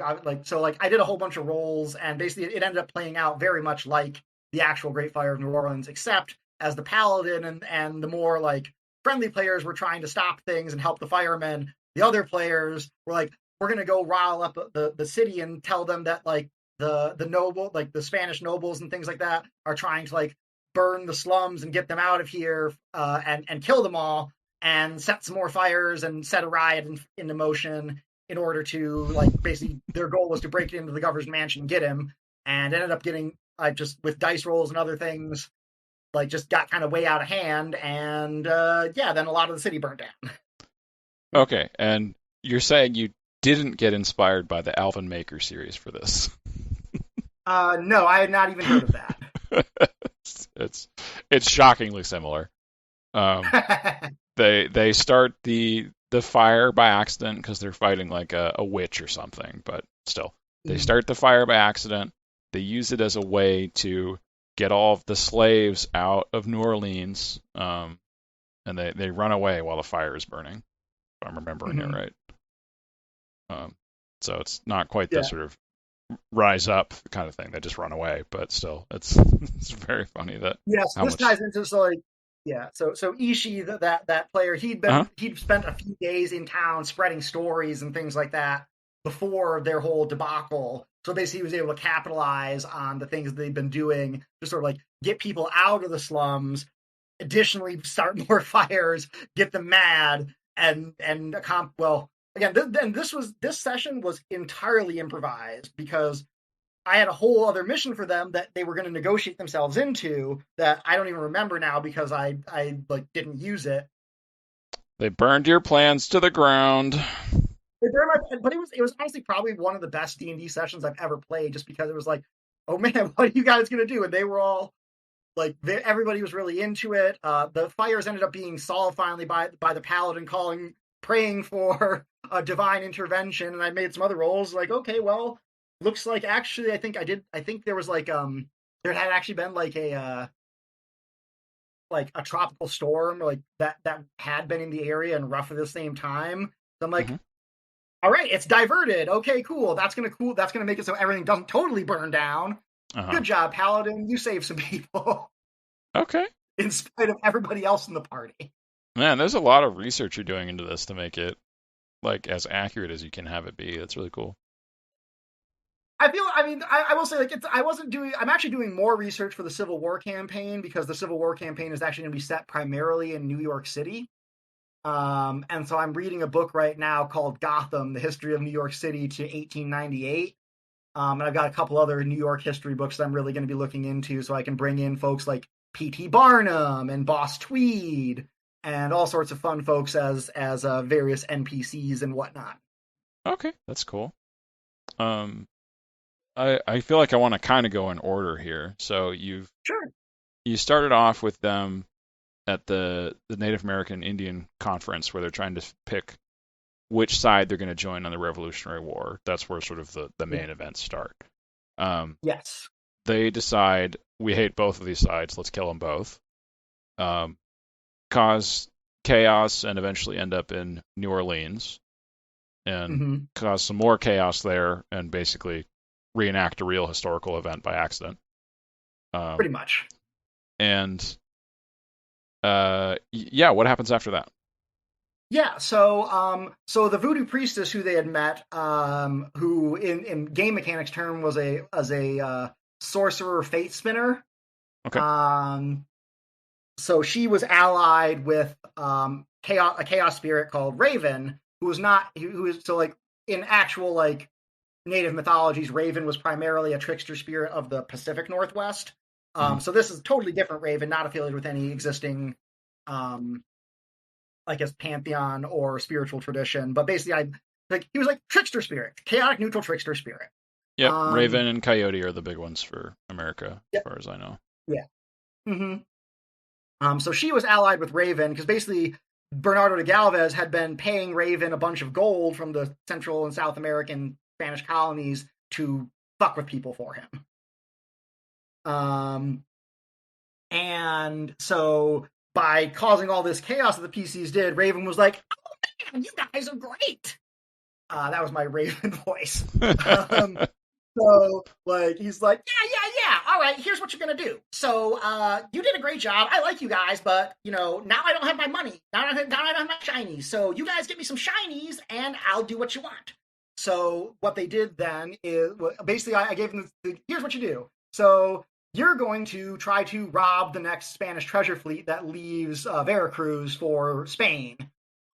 did a whole bunch of rolls, and basically it ended up playing out very much like the actual Great Fire of New Orleans, except as the paladin and the more like friendly players were trying to stop things and help the firemen. The other players were like, we're gonna go rile up the city and tell them that like the noble like the Spanish nobles and things like that are trying to like burn the slums and get them out of here and kill them all and set some more fires and set a riot into motion in order to like basically their goal was to break into the governor's mansion and get him, and ended up getting just with dice rolls and other things like just got kind of way out of hand, and then a lot of the city burnt down. Okay, and you're saying you didn't get inspired by the Alvin Maker series for this? No, I had not even heard of that. It's shockingly similar. They start the fire by accident because they're fighting like a witch or something, but still they start the fire by accident. They use it as a way to get all of the slaves out of New Orleans, and they run away while the fire is burning, if I'm remembering it right. So it's not quite the sort of rise up kind of thing. They just run away, but still, it's very funny that. Yes, this ties into So Ishii, that player, he'd spent a few days in town spreading stories and things like that before their whole debacle. So basically, he was able to capitalize on the things they've been doing to sort of like get people out of the slums. Additionally, start more fires, get them mad, and again, this session was entirely improvised because I had a whole other mission for them that they were going to negotiate themselves into that I don't even remember now because I like didn't use it. They burned your plans to the ground. But it was honestly probably one of the best D&D sessions I've ever played, just because it was like, oh man, what are you guys going to do? And they were all like, everybody was really into it. The fires ended up being solved finally by the paladin praying for a divine intervention, and I made some other rolls. Like, okay, well, looks like actually I think there was like there had actually been like a tropical storm like that had been in the area and roughly the same time. So I'm like, all right, it's diverted. Okay, cool. That's gonna make it so everything doesn't totally burn down. Good job, Paladin. You saved some people. Okay. In spite of everybody else in the party. Man, there's a lot of research you're doing into this to make it like as accurate as you can have it be. That's really cool. I will say like I'm actually doing more research for the Civil War campaign because the Civil War campaign is actually going to be set primarily in New York City. And so I'm reading a book right now called Gotham, The History of New York City to 1898. And I've got a couple other New York history books that I'm really going to be looking into so I can bring in folks like P.T. Barnum and Boss Tweed and all sorts of fun folks as various NPCs and whatnot. Okay, that's cool. I feel like I want to kind of go in order here. So you started off with them at the Native American Indian Conference where they're trying to pick which side they're going to join on the Revolutionary War. That's where sort of the main events start. Yes. they decide we hate both of these sides. Let's kill them both. Um, cause chaos and eventually end up in New Orleans and Mm-hmm. cause some more chaos there and basically reenact a real historical event by accident. Pretty much. And yeah, what happens after that? Yeah, so the voodoo priestess who they had met, who in game mechanics term was a sorcerer fate spinner. Okay. Um, so she was allied with a chaos spirit called Raven, who was not who was so like in actual like native mythologies, Raven was primarily a trickster spirit of the Pacific Northwest. Mhm. So this is totally different Raven, not affiliated with any existing um like as pantheon or spiritual tradition, but basically I like he was like trickster spirit, chaotic neutral trickster spirit. Yep, Um Raven and Coyote are the big ones for America, as yeah, far as I know. yeah. Mm-hmm. So she was allied with Raven because basically Bernardo de Gálvez had been paying Raven a bunch of gold from the Central and South American Spanish colonies to fuck with people for him. Um, and so by causing all this chaos that the PCs did, Raven was like, "Oh man, you guys are great." That was my Raven voice. Um, so like he's like, yeah. All right, here's what you're gonna do. So you did a great job. I like you guys, but you know now I don't have my money. Now I don't have my shinies. So you guys get me some shinies, and I'll do what you want. So what they did then is basically I gave them here's what you do. So you're going to try to rob the next Spanish treasure fleet that leaves Veracruz for Spain.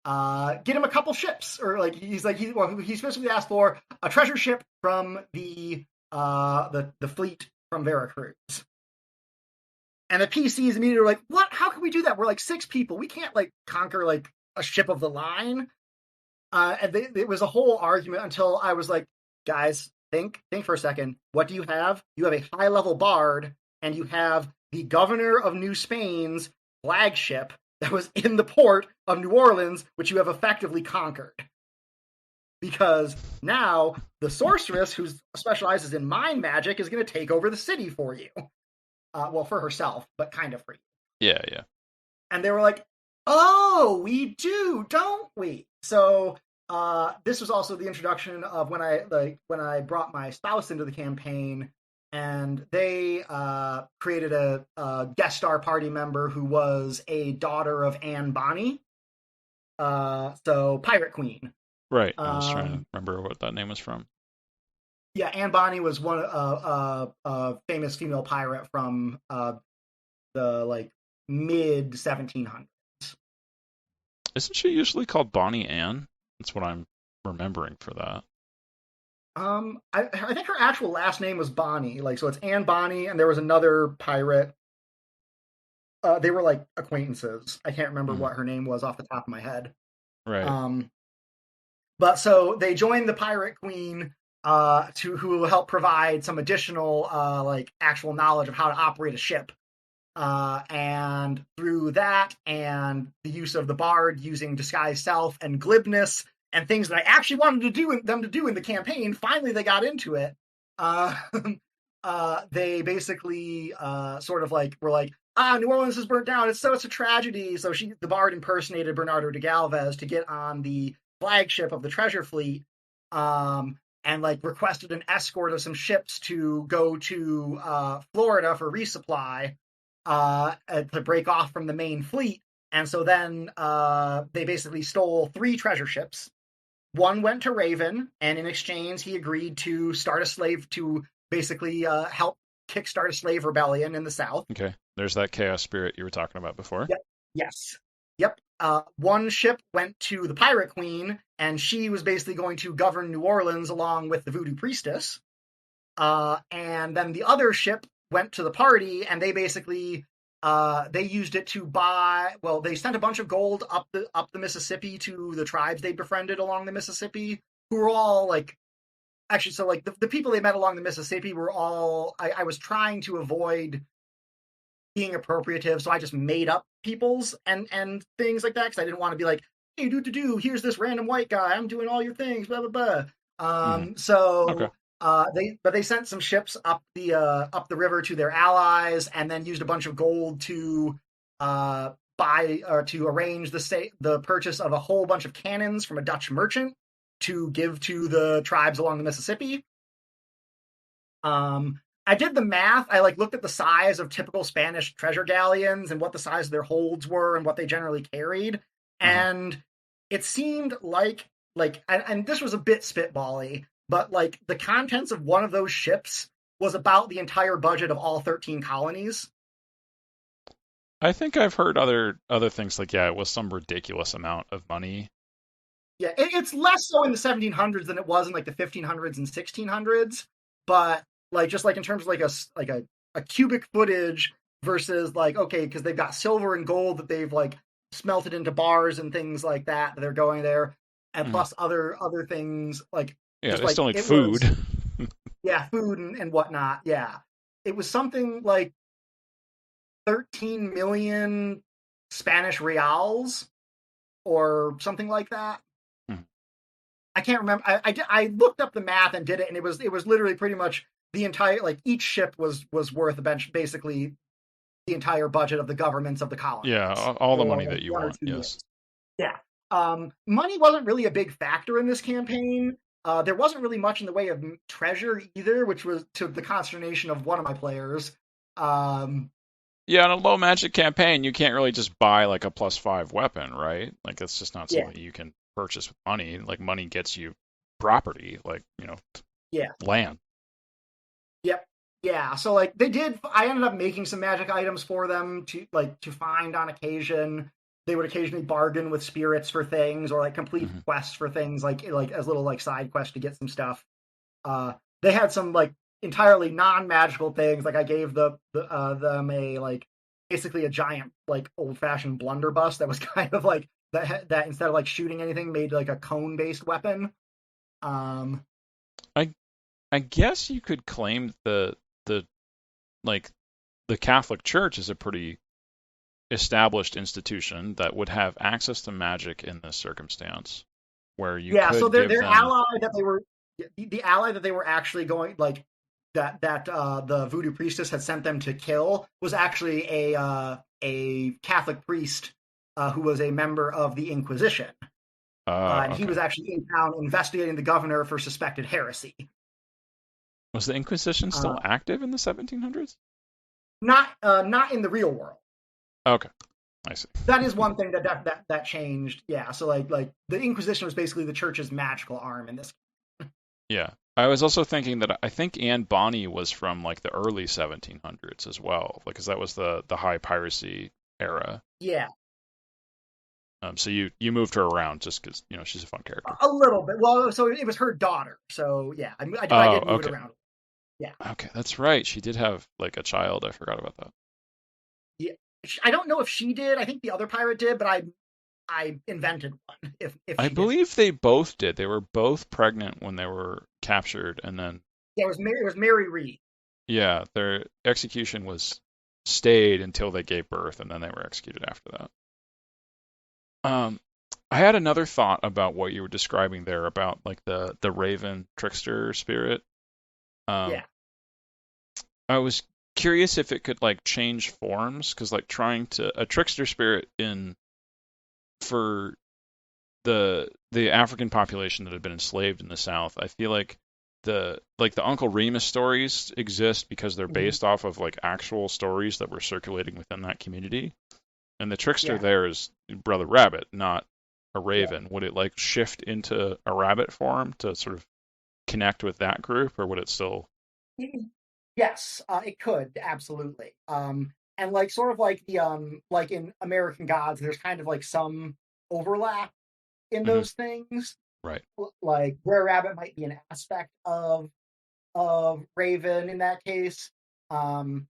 Get him a couple ships, or like he specifically asked for a treasure ship from the fleet from Veracruz. And the PCs immediately were like, "What? How can we do that? We're like 6 people. We can't like conquer like a ship of the line." And it was a whole argument until I was like, "Guys, think for a second. What do you have? You have a high level bard, and you have the governor of New Spain's flagship that was in the port of New Orleans, which you have effectively conquered. Because now the sorceress, who specializes in mind magic, is going to take over the city for you. Well, for herself, but kind of for you." Yeah. And they were like, "Oh, we do, don't we?" So this was also the introduction of when I brought my spouse into the campaign, and they created a guest star party member who was a daughter of Anne Bonny, so Pirate Queen. Right. I was trying to remember what that name was from. Yeah, Anne Bonny was one a famous female pirate from the like mid 1700s. Isn't she usually called Bonnie Ann? That's what I'm remembering for that. I think her actual last name was Bonny, like so it's Anne Bonny, and there was another pirate. They were like acquaintances. I can't remember Mm. what her name was off the top of my head. Right. Um, but so they joined the Pirate Queen, who will help provide some additional like actual knowledge of how to operate a ship. And through that and the use of the bard using disguise self and glibness and things that I actually wanted them to do in the campaign, finally they got into it. Uh, they basically sort of like were like, New Orleans is burnt down. It's a tragedy. So the bard impersonated Bernardo de Galvez to get on the flagship of the treasure fleet, and like requested an escort of some ships to go to Florida for resupply, to break off from the main fleet. And so then they basically stole 3 treasure ships. One went to Raven, and in exchange, he agreed to basically help kickstart a slave rebellion in the South. Okay. There's that chaos spirit you were talking about before. Yep. Yes. Yep. One ship went to the Pirate Queen, and she was basically going to govern New Orleans along with the Voodoo Priestess. And then the other ship went to the party, and they basically they used it to buy. Well, they sent a bunch of gold up the Mississippi to the tribes they befriended along the Mississippi, who were all like, actually, so like the people they met along the Mississippi were all. I was trying to avoid being appropriative, so I just made up peoples and things like that because I didn't want to be like, "Hey, here's this random white guy. I'm doing all your things, blah blah blah." Hmm. So Okay. They sent some ships up the river to their allies, and then used a bunch of gold to buy or to arrange the purchase of a whole bunch of cannons from a Dutch merchant to give to the tribes along the Mississippi. I did the math. I looked at the size of typical Spanish treasure galleons and what the size of their holds were and what they generally carried, Uh-huh. and it seemed and this was a bit spitbally, but the contents of one of those ships was about the entire budget of all 13 colonies. I think I've heard other things like, yeah, it was some ridiculous amount of money. Yeah, it's less so in the 1700s than it was in the 1500s and 1600s, but just in terms of a cubic footage versus okay, because they've got silver and gold that they've smelted into bars and things like that they're going there, and Mhm. plus other things Yeah, just they still need it was, food. yeah, food and whatnot. Yeah, it was something like 13 million Spanish reals or something like that. Mhm. I can't remember. I looked up the math and did it, and it was literally pretty much the entire each ship was worth basically the entire budget of the governments of the Yeah, colonies all the for money that you one or want. two Yes. years. Yeah. Money wasn't really a big factor in this campaign. There wasn't really much in the way of treasure either, which was to the consternation of one of my players. Um, Yeah, in a low magic campaign, you can't really just buy like a +5 weapon, right? Like that's just not yeah, something you can purchase with money. Like money gets you property, like, yeah. land. Yep. Yeah. So they did. I ended up making some magic items for them to find on occasion. They would occasionally bargain with spirits for things, or complete Hmm. quests for things, as little side quests to get some stuff. They had some entirely non magical things. I gave them a basically a giant old fashioned blunderbuss that was kind of that instead of shooting anything made a cone based weapon. Um, I I guess you could claim the like the Catholic Church is a pretty established institution that would have access to magic in this circumstance, where you Yeah, so could give their them. ally that they were the ally that they were actually going that the voodoo priestess had sent them to kill was actually a Catholic priest who was a member of the Inquisition, and he Okay. was actually in town investigating the governor for suspected heresy. Was the Inquisition still Uh, active in the 1700s? not in the real world. Okay, I see. That is one thing that changed. Yeah, so the Inquisition was basically the church's magical arm in this. Yeah. I was also thinking that I think Anne Bonny was from like the early 1700s as well, because that was the high piracy era. Yeah, So you moved her around just because she's a fun character. a little bit. Well, so it was her daughter. So yeah, I Oh, did move it okay. around. Yeah, Okay, that's right. She did have like a child. I forgot about that. yeah. I don't know if she did. I think the other pirate did, but I invented one. If I she did, believe they both did. They were both pregnant when they were captured, and then yeah, it was Mary Reed. yeah, their execution was stayed until they gave birth, and then they were executed after that. Um, I had another thought about what you were describing there about like the raven trickster spirit. Um, Yeah, I was curious if it could like change forms, because like trying to a trickster spirit in for the African population that had been enslaved in the South, I feel like the Uncle Remus stories exist because they're mhm, based off of like actual stories that were circulating within that community. And the trickster yeah, there is Brother Rabbit, not a yeah. raven. Would it like shift into a rabbit form to sort of connect with that group, or would it still? Yes, it could absolutely. And sort of the like in American Gods, there's kind of some overlap in Mhm. those things. Right. Where Rabbit might be an aspect of Raven in that case, um,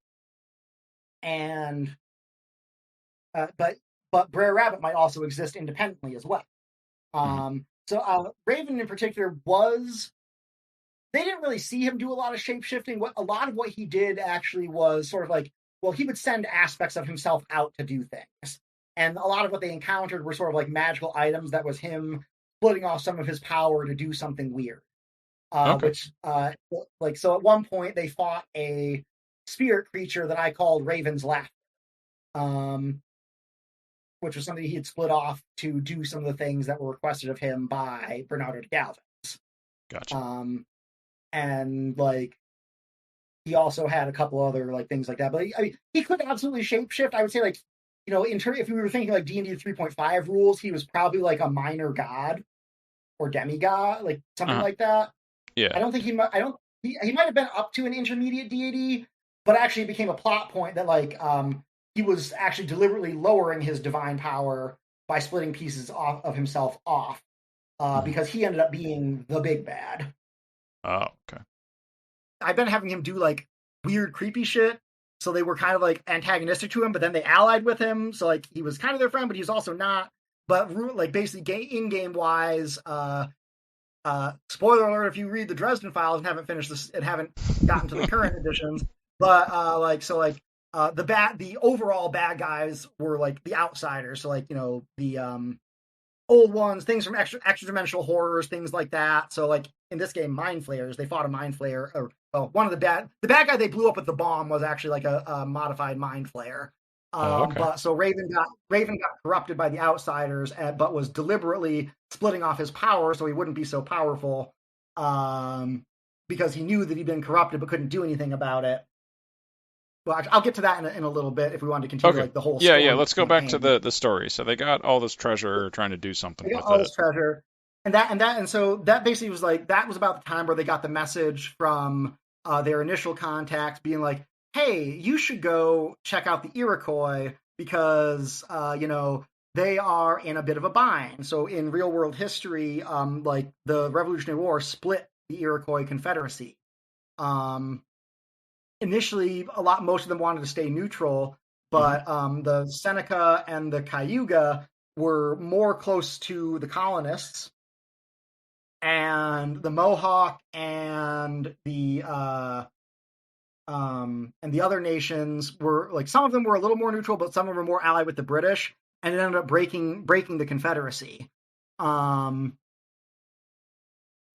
and uh, but Brer Rabbit might also exist independently as well. Mhm. Raven in particular was they didn't really see him do a lot of shape shifting. What a lot of what he did actually was sort of well, he would send aspects of himself out to do things, and a lot of what they encountered were sort of magical items that was him splitting off some of his power to do something weird. Okay. which like so at one point they fought a spirit creature that I called Raven's Laugh, um, which was something he had split off to do some of the things that were requested of him by Bernardo de Gálvez. Gotcha. Um, and like he also had a couple other like things like that. But I mean, he could absolutely shapeshift. I would say like in terms if we were thinking like D&D 3.5 rules, he was probably like a minor god or demigod, like something Uh-huh. like that. I Yeah. don't think he might. I don't. He might have been up to an intermediate deity, but actually it became a plot point that like he was actually deliberately lowering his divine power by splitting pieces off of himself off Hmm. because he ended up being the big bad. Oh, okay. I've been having him do like weird, creepy shit. So they were kind of like antagonistic to him, but then they allied with him. So like he was kind of their friend, but he was also not. But like basically in game wise, spoiler alert if you read the Dresden Files and haven't finished this and haven't gotten to the current editions, but the overall bad guys were like the outsiders. So like the old ones, things from extra dimensional horrors, things like that. So like in this game, mind flayers, they fought a mind flayer, or one of the bad guy they blew up with the bomb was actually like a modified mind flayer. Oh, okay. But so Raven got corrupted by the outsiders, but was deliberately splitting off his power so he wouldn't be so powerful, because he knew that he'd been corrupted but couldn't do anything about it. Well, I'll get to that in a little bit if we want to continue Okay. like the whole Yeah, yeah. story Let's go back to campaign. the story. So they got all this treasure, trying to do something They got with all it. this treasure, and so that basically was like that was about the time where they got the message from their initial contacts, being like, "Hey, you should go check out the Iroquois because they are in a bit of a bind." So in real world history, like the Revolutionary War split the Iroquois Confederacy. Um, Initially, most of them wanted to stay neutral, Hmm. but the Seneca and the Cayuga were more close to the colonists, and the Mohawk and the other nations were like some of them were a little more neutral, but some of them were more allied with the British, and it ended up breaking the Confederacy. Um,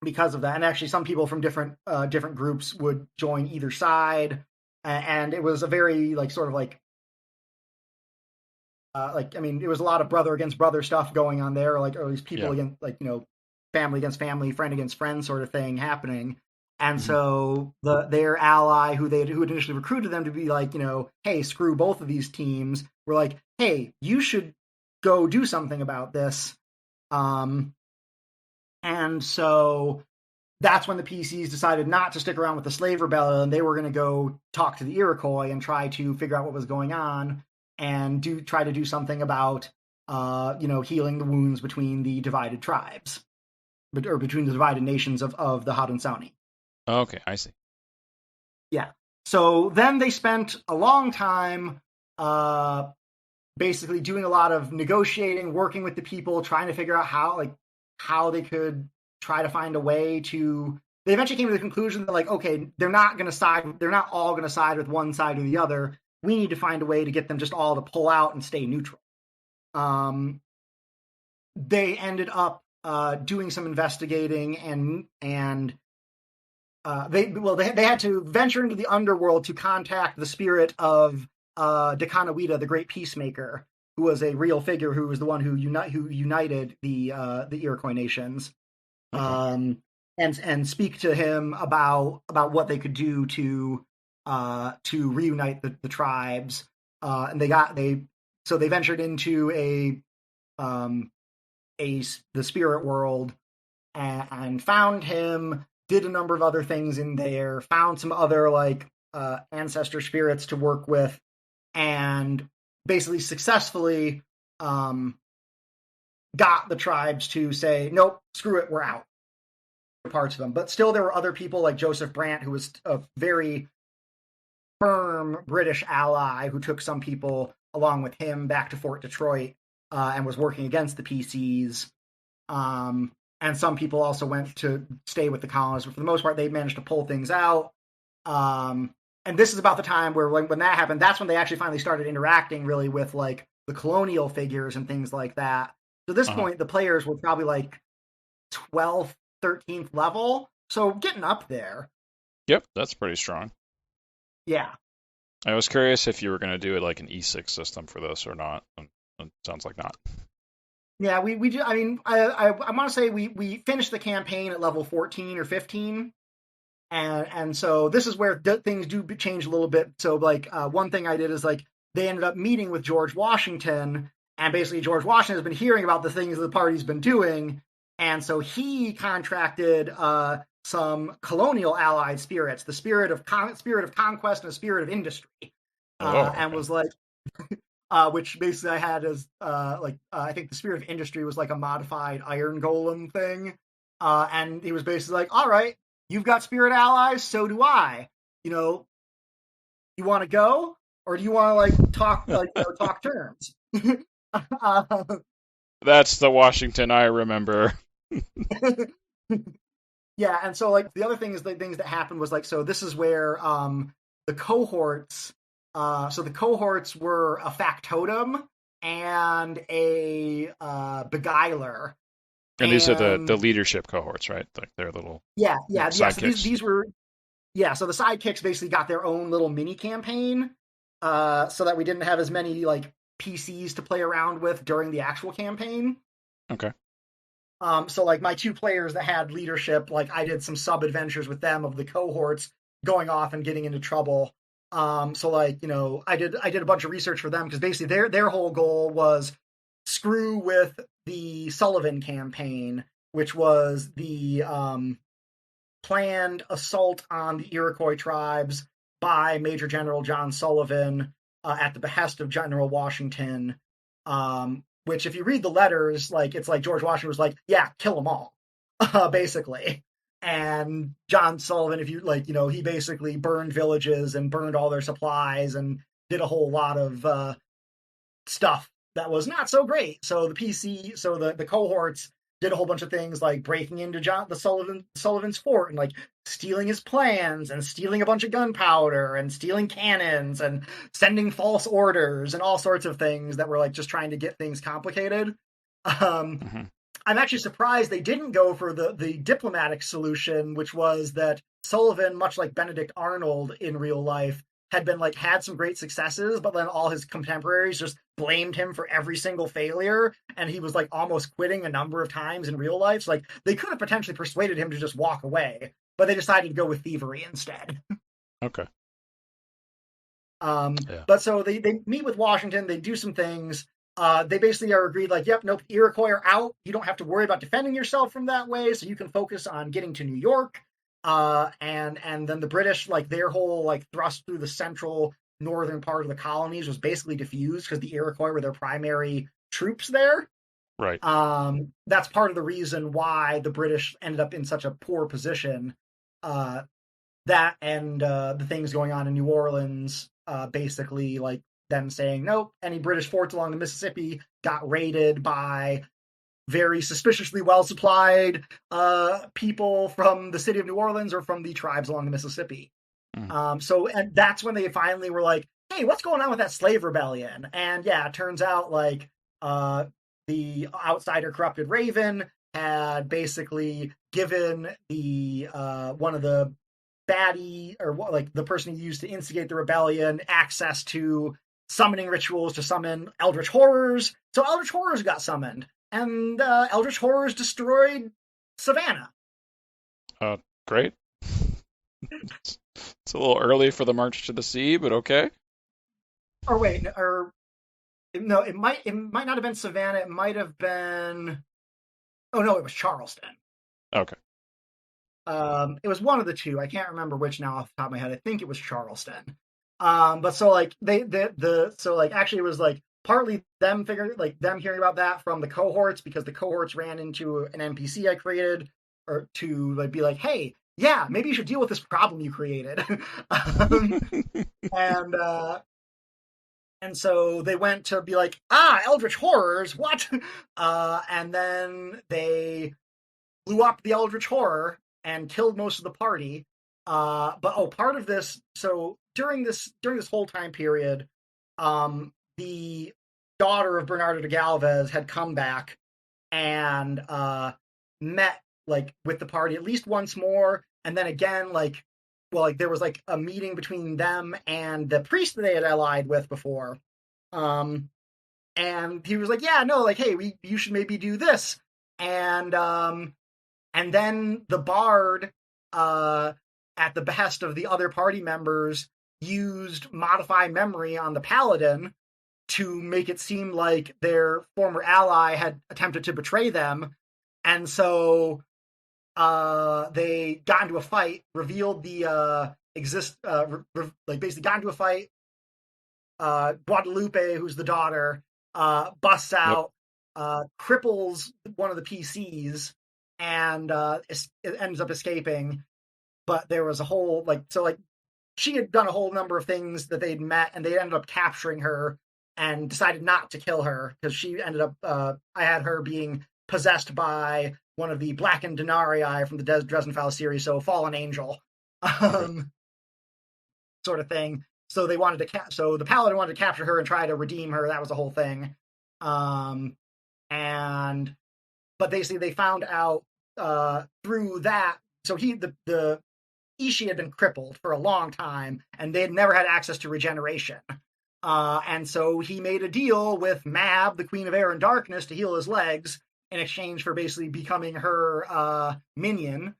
because of that, and actually, some people from different groups would join either side, and it was a very like sort of like I mean, it was a lot of brother against brother stuff going on there, like or at least people Yeah. against like family against family, friend against friend sort of thing happening. And Hmm. so their ally who had initially recruited them to be like hey, screw both of these teams, were like, hey, you should go do something about this. Um, and so that's when the PCs decided not to stick around with the slave rebellion. They were going to go talk to the Iroquois and try to figure out what was going on and try to do something about healing the wounds between the divided tribes, or between the divided nations of the Haudenosaunee. Okay, I see. Yeah. So then they spent a long time uh, basically doing a lot of negotiating, working with the people, trying to figure out how they could try to find a way to. They eventually came to the conclusion that like, okay, they're not all going to side with one side or the other. We need to find a way to get them just all to pull out and stay neutral. Um, they ended up doing some investigating, and they had to venture into the underworld to contact the spirit of Decanawida, the great peacemaker, who was a real figure, who was the one who united the Iroquois nations, Okay. and speak to him about what they could do to reunite the tribes. And they ventured into um, the spirit world, and found him, did a number of other things in there, found some other like ancestor spirits to work with, and basically successfully um, got the tribes to say, nope, screw it, we're out. Parts of them, but still there were other people like Joseph Brant, who was a very firm British ally, who took some people along with him back to Fort Detroit, and was working against the PCs. And some people also went to stay with the colonists, but for the most part, they managed to pull things out. And this is about the time where, when that happened, that's when they actually finally started interacting really with like the colonial figures and things like that. So at this Uh-huh. point, the players were probably like 12th, 13th level. So getting up there. Yep, that's pretty strong. Yeah. I was curious if you were going to do it like an E6 system for this or not. And it sounds like not. Yeah, we do. I mean, I want to say we finished the campaign at level 14 or 15, and so this is where things do change a little bit. So like one thing I did is like they ended up meeting with George Washington, and basically George Washington has been hearing about the things the party's been doing, and so he contracted some colonial allied spirits, the spirit of conquest and the spirit of industry, Oh, and okay. was like, which basically I had as I think the Spirit of Industry was like a modified Iron Golem thing, and he was basically like, "All right, you've got spirit allies, so do I. You know, you want to go, or do you want to talk terms?" uh, That's the Washington I remember. yeah, and so like the other thing is the things that happened was like so this is where the cohorts so the cohorts were a factotum and a beguiler. And these are the And leadership cohorts, right? Like their little yeah. So sidekicks. these were so the sidekicks basically got their own little mini campaign, so that we didn't have as many like PCs to play around with during the actual campaign. Okay. So like my two players that had leadership, like I did some sub adventures with them of the cohorts going off and getting into trouble. So like I did a bunch of research for them because basically their whole goal was screw with the Sullivan campaign, which was the planned assault on the Iroquois tribes by Major General John Sullivan at the behest of General Washington. Which, if you read the letters, like it's like George Washington was like, "Yeah, kill them all," basically. And John Sullivan, if you like, he basically burned villages and burned all their supplies and did a whole lot of stuff that was not so great. So the cohorts did a whole bunch of things like breaking into Sullivan's fort and like stealing his plans and stealing a bunch of gunpowder and stealing cannons and sending false orders and all sorts of things that were like just trying to get things complicated. Um, Hmm. I'm actually surprised they didn't go for the diplomatic solution, which was that Sullivan, much like Benedict Arnold in real life, had some great successes, but then all his contemporaries just blamed him for every single failure, and he was like almost quitting a number of times in real life. So like they could have potentially persuaded him to just walk away, but they decided to go with thievery instead. Okay. Um, Yeah. but so they meet with Washington, they do some things. They basically are agreed, like, yep, nope, Iroquois are out. You don't have to worry about defending yourself from that way, so you can focus on getting to New York. And then the British, like their whole like thrust through the central northern part of the colonies was basically diffused because the Iroquois were their primary troops there. Right. That's part of the reason why the British ended up in such a poor position. Uh, that and the things going on in New Orleans, basically like them saying nope, any British forts along the Mississippi got raided by very suspiciously well supplied people from the city of New Orleans or from the tribes along the Mississippi. Mm. And that's when they finally were like, hey, what's going on with that slave rebellion? And yeah, it turns out like the outsider corrupted Raven had basically given the one of the baddie or like the person he used to instigate the rebellion access to summoning rituals to summon eldritch horrors. So eldritch horrors got summoned, and eldritch horrors destroyed Savannah. Uh, Great. It's a little early for the March to the Sea, but okay. Or wait, or no, it might not have been Savannah. It might have been. Oh no, it was Charleston. Okay. It was one of the two. I can't remember which now off the top of my head. I think it was Charleston. But so like so like actually it was like partly them hearing about that from the cohorts because the cohorts ran into an NPC I created or to like be like, hey, yeah, maybe you should deal with this problem you created. um, and uh, and so they went to be like, Eldritch horrors, what? And then they blew up the Eldritch Horror and killed most of the party. But part of this, so during this whole time period, the daughter of Bernardo de Gálvez had come back and met like with the party at least once more, and then again there was like a meeting between them and the priest that they had allied with before. And he was like, yeah, no, like, hey, you should maybe do this. And then the bard, at the behest of the other party members, used modify memory on the paladin to make it seem like their former ally had attempted to betray them. And so they got into a fight, revealed the basically got into a fight. Guadalupe, who's the daughter, busts Yep. out, cripples one of the PCs, and it ends up escaping. But there was a whole she had done a whole number of things that they'd met, and they ended up capturing her and decided not to kill her because she ended up. I had her being possessed by one of the blackened denarii from the Dresden Files series, so fallen angel, Okay. sort of thing. So they wanted to so the paladin wanted to capture her and try to redeem her. That was the whole thing. And but basically they found out through that. So the Ishi had been crippled for a long time, and they had never had access to regeneration. And so he made a deal with Mab, the Queen of Air and Darkness, to heal his legs in exchange for basically becoming her minion.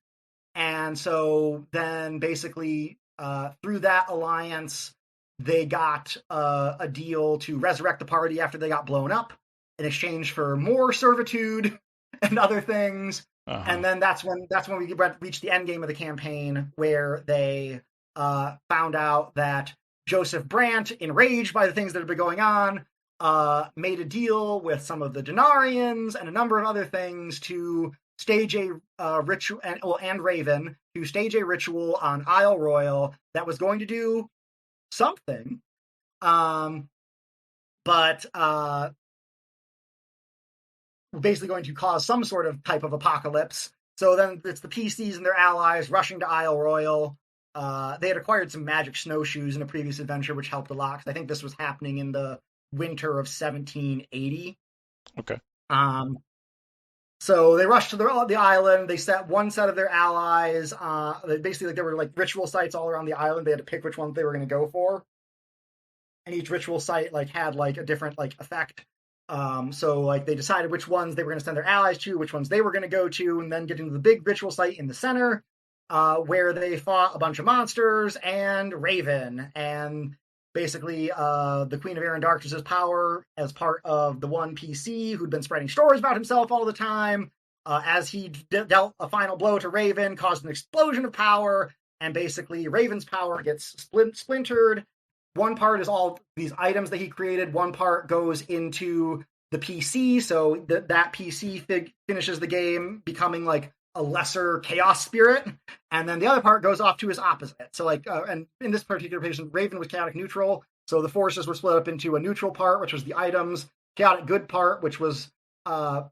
And so then basically through that alliance, they got a deal to resurrect the party after they got blown up in exchange for more servitude and other things. Uh-huh. And then that's when we reached the end game of the campaign, where they found out that Joseph Brant, enraged by the things that had been going on, made a deal with some of the Denarians and a number of other things to stage a ritual, and Raven, to stage a ritual on Isle Royal that was going to do something, but basically going to cause some sort of type of apocalypse. So then it's the PCs and their allies rushing to Isle Royal. They had acquired some magic snowshoes in a previous adventure, which helped a lot, because I think this was happening in the winter of 1780. Okay. So they rushed to the island. They set one set of their allies. Basically, there were ritual sites all around the island. They had to pick which ones they were going to go for, and each ritual site had a different effect. So they decided which ones they were going to send their allies to, which ones they were going to go to, and then get into the big ritual site in the center, where they fought a bunch of monsters and Raven, and basically the Queen of Air and Darkness's power, as part of the one PC who'd been spreading stories about himself all the time, as he dealt a final blow to Raven, caused an explosion of power, and basically Raven's power gets splintered. One part is all these items that he created. One part goes into the PC, so that PC finishes the game becoming a lesser chaos spirit, and then the other part goes off to his opposite. So and in this particular patient, Raven was chaotic neutral, so the forces were split up into a neutral part, which was the items, chaotic good part, which was the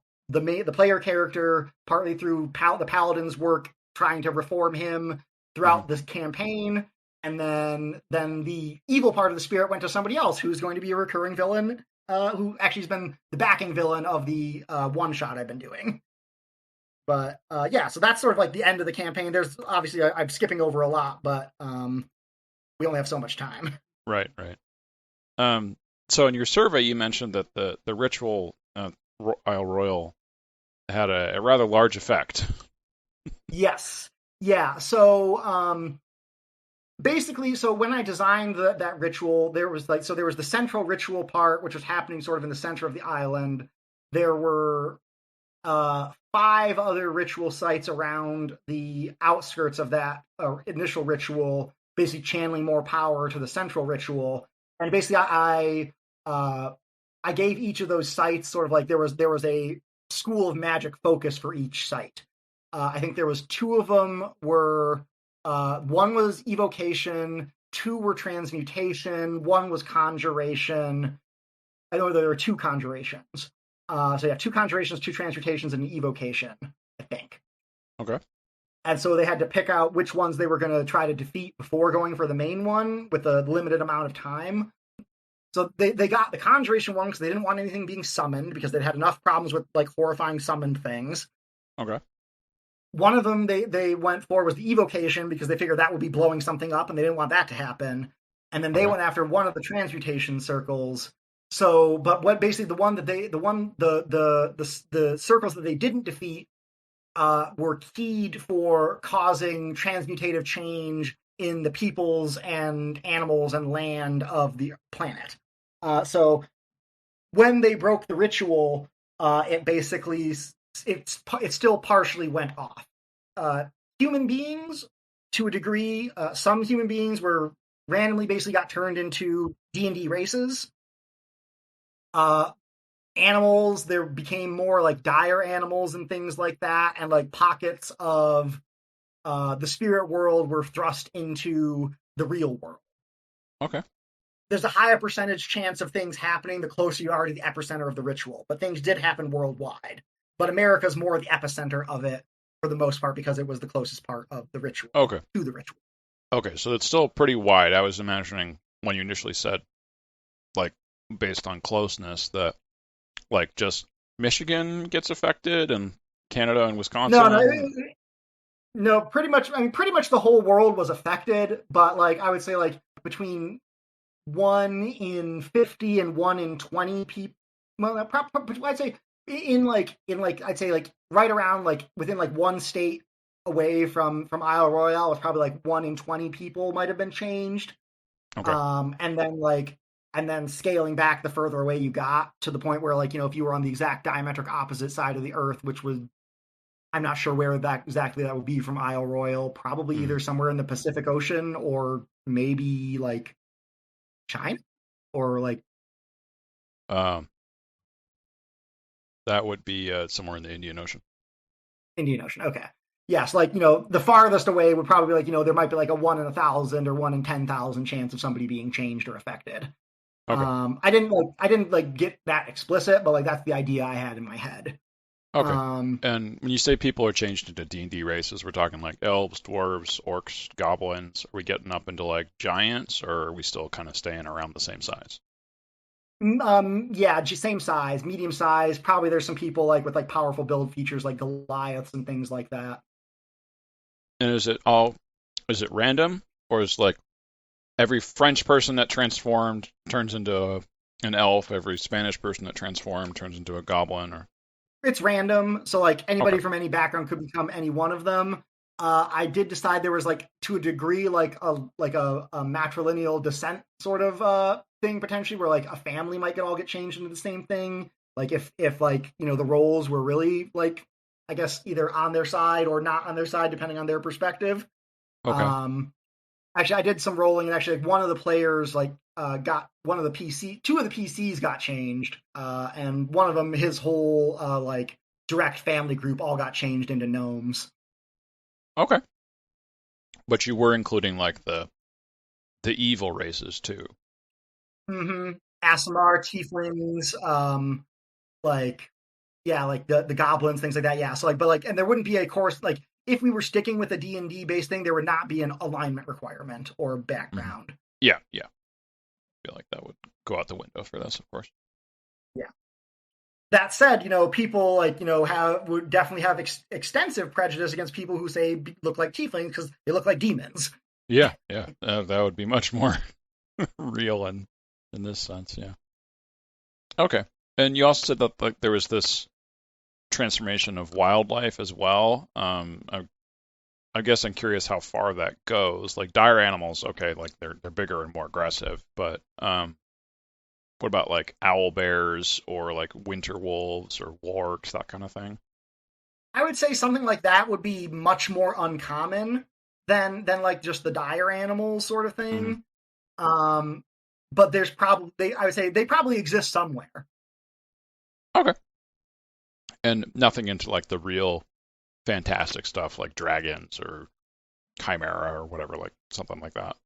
player character, partly through the paladin's work trying to reform him throughout this campaign. And then the evil part of the spirit went to somebody else who's going to be a recurring villain, who actually has been the backing villain of the one shot I've been doing. But yeah, so that's sort of the end of the campaign. There's obviously I'm skipping over a lot, but we only have so much time. Right. So in your survey, you mentioned that the ritual Isle Royal had a rather large effect. Yes. Yeah. So basically, so when I designed that ritual, there was there was the central ritual part, which was happening sort of in the center of the island. There were 5 other ritual sites around the outskirts of that initial ritual, basically channeling more power to the central ritual. And basically, I gave each of those sites sort of there was a school of magic focus for each site. I think there was 2 of them were. One was evocation, 2 were transmutation, 1 was conjuration. I know there were 2 conjurations. So yeah, 2 conjurations, 2 transmutations, and an evocation, I think. Okay. And so they had to pick out which ones they were going to try to defeat before going for the main one with a limited amount of time. So they got the conjuration one because they didn't want anything being summoned, because they'd had enough problems with horrifying summoned things. Okay. one of them they went for was the evocation because they figured that would be blowing something up and they didn't want that to happen. And then they Okay. went after one of the transmutation circles. So, but what basically the one that they the one the circles that they didn't defeat were keyed for causing transmutative change in the peoples and animals and land of the planet. So when they broke the ritual, it basically it still partially went off. Human beings, to a degree, some human beings were randomly basically got turned into D&D races. Uh, Animals, there became more like dire animals and things like that, and like pockets of the spirit world were thrust into the real world. Okay. There's a higher percentage chance of things happening the closer you are to the epicenter of the ritual, but things did happen worldwide. But America's more the epicenter of it for the most part because it was the closest part of the ritual Okay. to the ritual. Okay. So it's still pretty wide. I was imagining when you initially said, like, based on closeness, that like just Michigan gets affected and Canada and No, no, Wisconsin. no. Pretty much. I mean, pretty much the whole world was affected, but like I would say, like between 1 in 50 and 1 in 20 people. Well, I'd say in I'd say like right around like within like one state away from Isle Royale was probably like 1 in 20 people might have been changed. Okay. And then scaling back the further away you got to the point where like if you were on the exact diametric opposite side of the Earth, which was I'm not sure where that would be from Isle Royale, probably Mm. either somewhere in the Pacific Ocean or maybe like China or like Um, that would be somewhere in the Indian Ocean. Indian Ocean. Okay. Yes, like the farthest away would probably be like there might be like a 1 in 1,000 or 1 in 10,000 chance of somebody being changed or affected. Okay. I didn't get that explicit, but like that's the idea I had in my head. Okay. Um, And when you say people are changed into D&D races, we're talking like elves, dwarves, orcs, goblins. Are we getting up into like giants, or are we still kind of staying around the same size? yeah, same size, medium size. Probably there's some people like with like powerful build features like Goliaths and things like that. And is it random, or is like every French person that transformed turns into an elf, every Spanish person that transformed turns into a goblin, or It's random, so like okay. anybody from any background could become any one of them. I did decide there was like to a degree like a matrilineal descent sort of thing potentially where like a family might all get changed into the same thing. Like if like the roles were really like I guess either on their side or not on their side depending on their perspective. Okay. Um, Actually, I did some rolling, and actually, like, one of the players got one of the two of the PCs got changed, and one of them, his whole like direct family group, all got changed into gnomes. Okay. But you were including like the evil races too. Mm-hmm. Asimar, tieflings, like yeah, like the goblins, things like that. Yeah, so like, but like, and there wouldn't be a course like if we were sticking with a D&D based thing, there would not be an alignment requirement or Hmm. background. Yeah, yeah. I feel like that would go out the window for this, of course. Yeah. That said, people like have would definitely have extensive prejudice against people who say look like tieflings because they look like demons. Yeah, yeah. That would be much more real in this sense. Yeah. Okay. And you also said that like there was this transformation of wildlife as well. I guess I'm curious how far that goes. Like dire animals, okay, like they're bigger and more aggressive, but what about like owl bears or like winter wolves or wargs, that kind of thing? I would say something like that would be much more uncommon than like just the dire animals sort of Hmm. thing. Um, but there's probably I would say they probably exist somewhere. Okay. And nothing into like the real fantastic stuff like dragons or chimera or whatever, like something like that.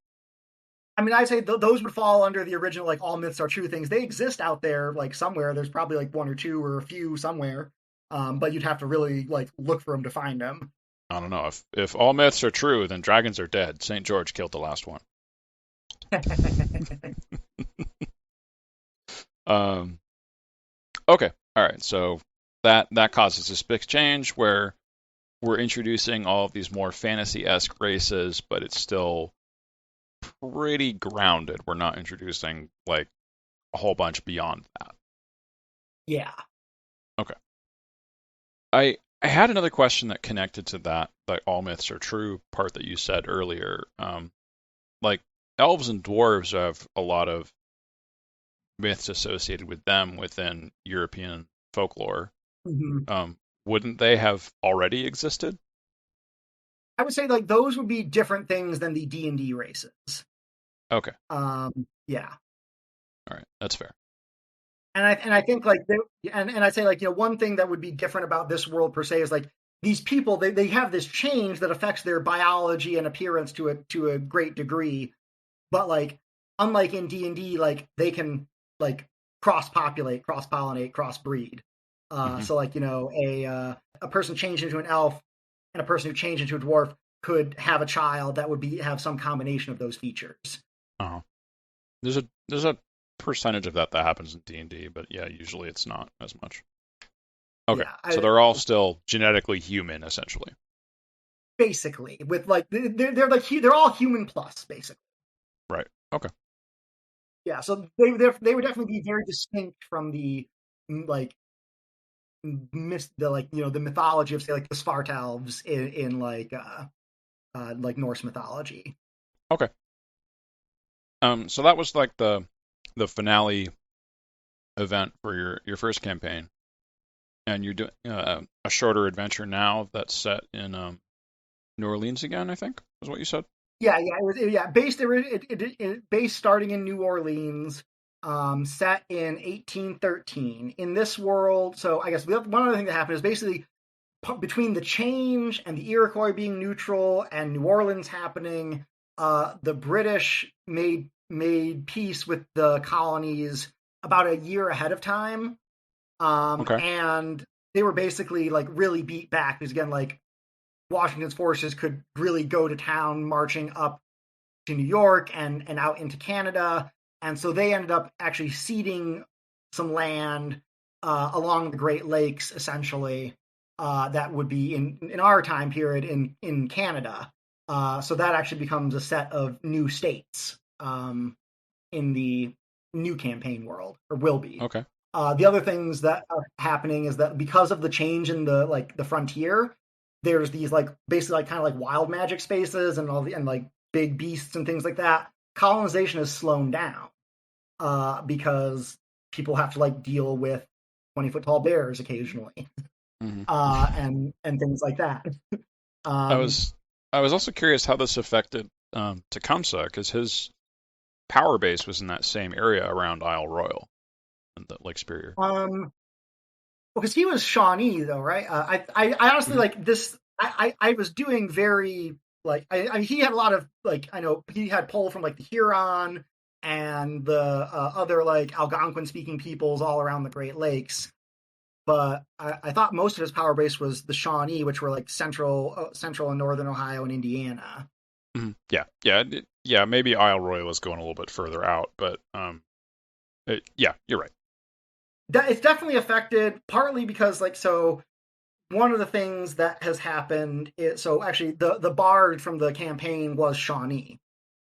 I mean, I'd say those would fall under the original like all myths are true things. They exist out there like somewhere. There's probably like one or two or a few somewhere, but you'd have to really like look for them to find them. I don't know. If all myths are true, then dragons are dead. St. George killed the last one. Um, okay. All right. So that causes this big change where we're introducing all of these more fantasy-esque races, but it's still pretty grounded. We're not introducing like a whole bunch beyond that. Yeah. Okay. I had another question that connected to that, like all myths are true part that you said earlier. Like elves and dwarves have a lot of myths associated with them within European folklore. Mm-hmm. Wouldn't they have already existed? I would say like those would be different things than the D&D races. Okay. Yeah. All right. That's fair. And I think like and I'd say like, you know, one thing that would be different about this world per se is like these people they have this change that affects their biology and appearance to a great degree, but like unlike in D&D, like they can like cross-populate, cross-pollinate, cross-breed. Hmm. So like, you know, a person changed into an elf and a person who changed into a dwarf could have a child that would have some combination of those features. Uh-huh. There's a percentage of that happens in D&D, but yeah, usually it's not as much. Okay. Yeah, So they're all still genetically human essentially. basically with like they're like they're all human plus basically. Right. Okay. Yeah, so they would definitely be very distinct from the like the like, you know, the mythology of say like the Spartalves in like Norse mythology. Okay. So that was like the finale event for your first campaign, and you're doing a shorter adventure now that's set in New Orleans again, I think is what you said. Yeah, yeah, based starting in New Orleans, set in 1813. In this world, so I guess one other thing that happened is basically between the change and the Iroquois being neutral and New Orleans happening, the British made peace with the colonies about a year ahead of time, Okay. and they were basically like really beat back because again, like Washington's forces could really go to town, marching up to New York and out into Canada, and so they ended up actually ceding some land along the Great Lakes, essentially. That would be in our time period in Canada. So that actually becomes a set of new states in the new campaign world, or will be. Okay. The other things that are happening is that because of the change in the frontier, there's these like basically like kind of like wild magic spaces and and like big beasts and things like that. Colonization is slowed down because people have to like deal with 20-foot tall bears occasionally, Hmm. and things like that. I Um, was I was also curious how this affected Tecumseh because his power base was in that same area around Isle Royal and the Lake Superior. um, because he was Shawnee though, right? I honestly Hmm. like this. I was doing very like I he had a lot of like I know he had pull from like the Huron and the other like Algonquin speaking peoples all around the Great Lakes. But I thought most of his power base was the Shawnee, which were like central and northern Ohio and Indiana. Hmm. Yeah, yeah, yeah. Maybe Isle Royal was going a little bit further out, but yeah, you're right. It's definitely affected partly because like so one of the things that has happened is so actually the bard from the campaign was Shawnee,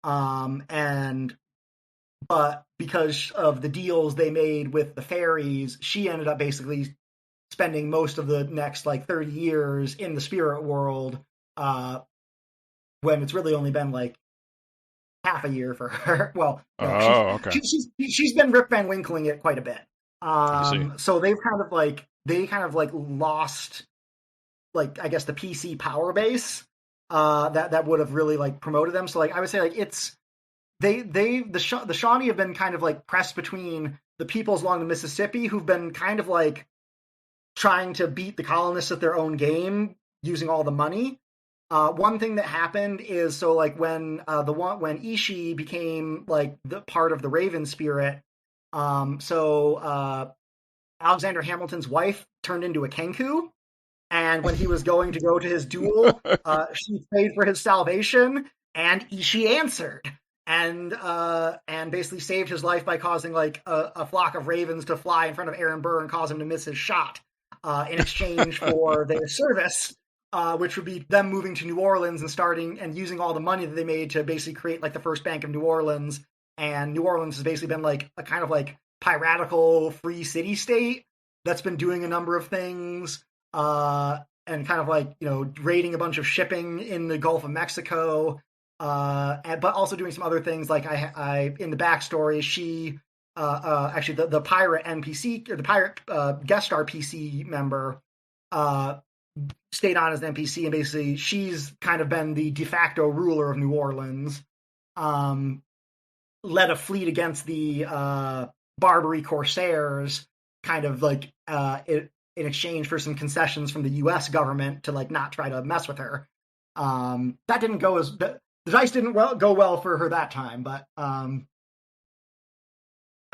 and but because of the deals they made with the fairies, she ended up basically spending most of the next like 30 years in the spirit world, uh, when it's really only been like half a year for her. Well, no, Oh, okay. she's been Rip Van Winkling it quite a bit. I see. So they kind of like lost like I guess the PC power base that would have really like promoted them. So like I would say like it's the Shawnee have been kind of like pressed between the peoples along the Mississippi who've been kind of like trying to beat the colonists at their own game using all the money. One thing that happened is so like when Ishi became like the part of the Raven Spirit, Alexander Hamilton's wife turned into a Kenku, and when he was going to go to his duel, she prayed for his salvation, and Ishi answered. And basically saved his life by causing like a flock of ravens to fly in front of Aaron Burr and cause him to miss his shot in exchange for their service. which would be them moving to New Orleans and starting and using all the money that they made to basically create like the first Bank of New Orleans. And New Orleans has basically been like a kind of like piratical free city state that's been doing a number of things, and kind of like, you know, raiding a bunch of shipping in the Gulf of Mexico, but also doing some other things. Like I in the backstory, she actually the pirate NPC or the pirate guest star PC member stayed on as an NPC, and basically she's kind of been the de facto ruler of New Orleans. Led a fleet against the Barbary Corsairs, kind of like in exchange for some concessions from the U.S. government to like not try to mess with her. That didn't go as the dice didn't go well for her that time, but I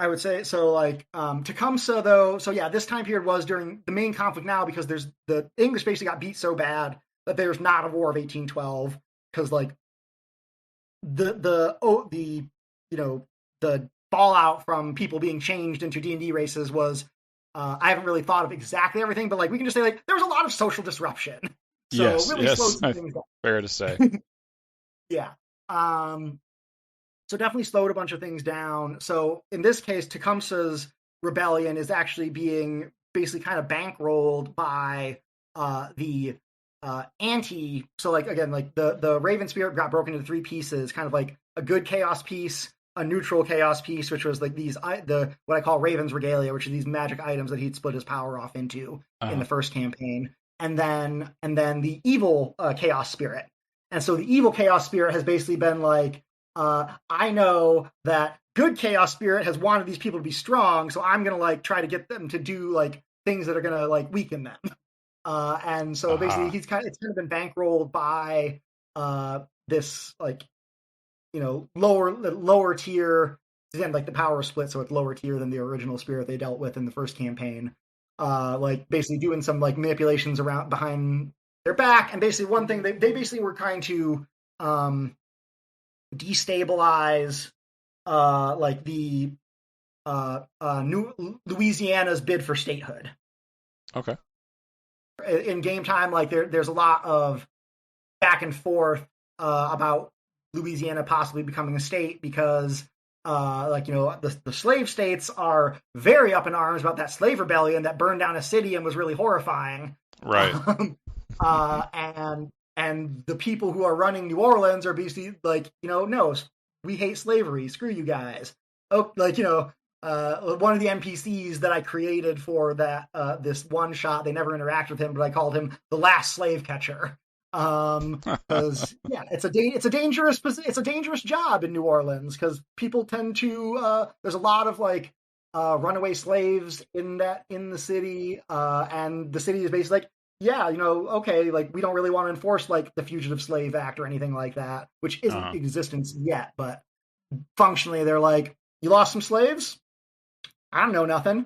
would say so. Like Tecumseh, though, so yeah, this time period was during the main conflict now because there's the English basically got beat so bad that there's not a War of 1812 because like the you know the fallout from people being changed into D&D races was I haven't really thought of exactly everything, but like we can just say like there was a lot of social disruption. So Yes, really yes, slowed some things down. fair to say. Yeah. So definitely slowed a bunch of things down. So in this case, Tecumseh's rebellion is actually being basically kind of bankrolled by the anti. So like again, like the Raven Spirit got broken into three pieces, kind of like a good chaos piece, a neutral chaos piece, which was like these what I call Raven's regalia, which are these magic items that he'd split his power off into in the first campaign, and then the evil chaos spirit. And so the evil chaos spirit has basically been like, I know that good chaos spirit has wanted these people to be strong, so I'm gonna like try to get them to do like things that are gonna like weaken them. And so basically it's kind of been bankrolled by this like, you know, lower tier. Again, like the power split, so it's lower tier than the original spirit they dealt with in the first campaign. Like basically doing some like manipulations around behind their back, and basically one thing they basically were trying to destabilize like the New Louisiana's bid for statehood. Okay. In game time, like there's a lot of back and forth about Louisiana possibly becoming a state because like, you know, the slave states are very up in arms about that slave rebellion that burned down a city and was really horrifying. Right. And the people who are running New Orleans are basically like, you know, no, we hate slavery. Screw you guys. Oh, like, you know, one of the NPCs that I created for that this one shot, they never interact with him, but I called him the last slave catcher. Because yeah, it's a dangerous job in New Orleans because people tend to there's a lot of like runaway slaves in the city, and the city is basically like, yeah, you know, okay, like we don't really want to enforce like the Fugitive Slave Act or anything like that, which isn't in existence yet, but functionally they're like, you lost some slaves? I don't know nothing.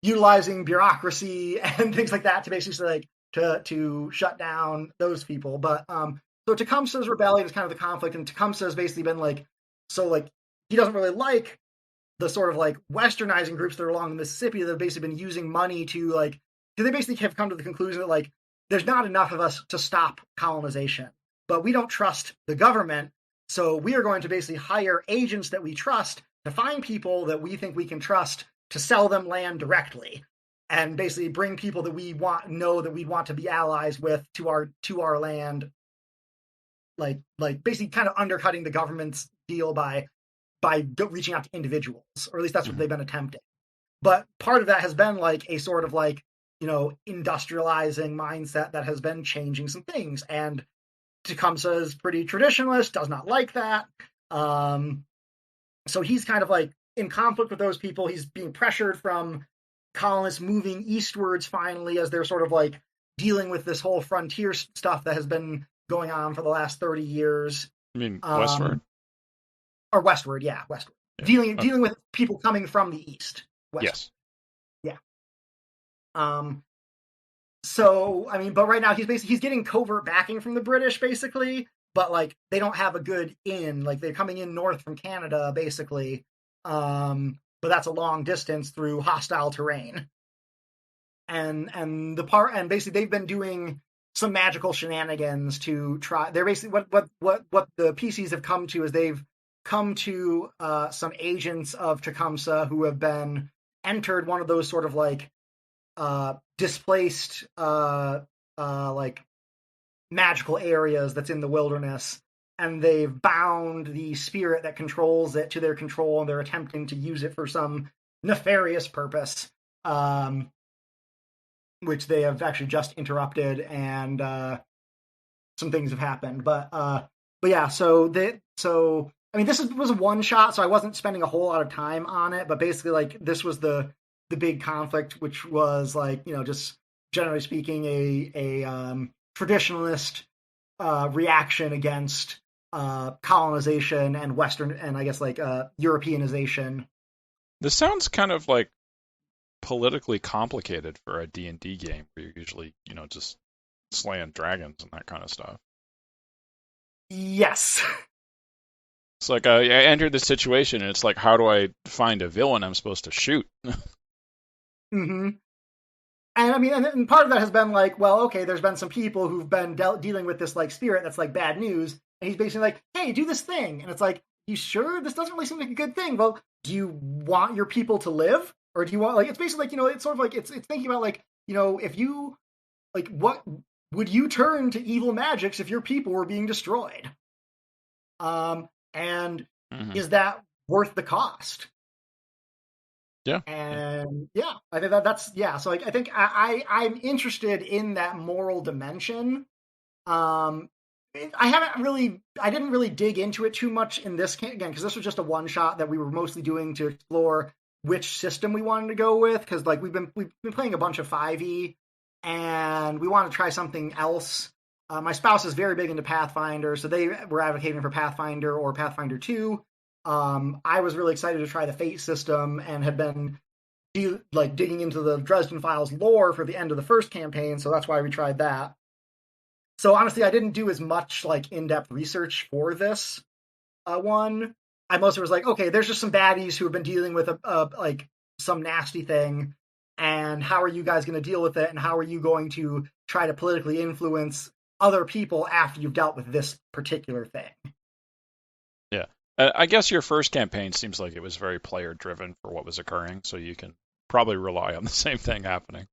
Utilizing bureaucracy and things like that to basically like to shut down those people. But so Tecumseh's rebellion is kind of the conflict, and Tecumseh has basically been like, so like he doesn't really like the sort of like westernizing groups that are along the Mississippi that have basically been using money to like, they basically have come to the conclusion that like there's not enough of us to stop colonization, but we don't trust the government, so we are going to basically hire agents that we trust to find people that we think we can trust to sell them land directly, and basically bring people that we we'd want to be allies with to our land, like basically kind of undercutting the government's deal by reaching out to individuals, or at least that's what they've been attempting. But part of that has been like a sort of like, you know, industrializing mindset that has been changing some things, and Tecumseh is pretty traditionalist, does not like that. So he's kind of like in conflict with those people. He's being pressured from colonists moving eastwards finally, as they're sort of like dealing with this whole frontier stuff that has been going on for the last 30 years. I mean, westward? Or westward, yeah, westward. Yeah. Dealing with people coming from the east. Westward. Yes. Yeah. So, I mean, but right now he's getting covert backing from the British, basically, but like they don't have a good in. Like they're coming in north from Canada, basically. But that's a long distance through hostile terrain. And basically they've been doing some magical shenanigans to try. They're basically what the PCs have come to is they've come to some agents of Tecumseh who have been entered one of those sort of like displaced like magical areas that's in the wilderness, and they've bound the spirit that controls it to their control, and they're attempting to use it for some nefarious purpose, which they have actually just interrupted, and some things have happened. But yeah, so I mean, was a one shot, so I wasn't spending a whole lot of time on it. But basically, like this was the big conflict, which was like just generally speaking a traditionalist reaction against colonization and Western and I guess like Europeanization. This sounds kind of like politically complicated for a D&D game where you're usually, just slaying dragons and that kind of stuff. Yes. It's like I entered this situation and it's like, how do I find a villain I'm supposed to shoot? Mm-hmm. And I mean, and part of that has been like, well, okay, there's been some people who've been dealing with this like spirit that's like bad news, and he's basically like, hey, do this thing, and it's like, you sure this doesn't really seem like a good thing? Well, do you want your people to live, or do you want like it's basically like it's sort of like it's thinking about like if you like what would you turn to evil magics if your people were being destroyed? And Mm-hmm. is that worth the cost? Yeah. And yeah, I think that's yeah. So like, I think I'm interested in that moral dimension. I didn't really dig into it too much in this again because this was just a one shot that we were mostly doing to explore which system we wanted to go with because like we've been playing a bunch of 5e and we want to try something else. My spouse is very big into Pathfinder, so they were advocating for Pathfinder or Pathfinder 2. I was really excited to try the Fate system and had been digging into the Dresden Files lore for the end of the first campaign, so that's why we tried that. So honestly, I didn't do as much like in-depth research for this one. I mostly was like, okay, there's just some baddies who have been dealing with a like some nasty thing, and how are you guys going to deal with it, and how are you going to try to politically influence other people after you've dealt with this particular thing? Yeah. I guess your first campaign seems like it was very player driven for what was occurring, so you can probably rely on the same thing happening.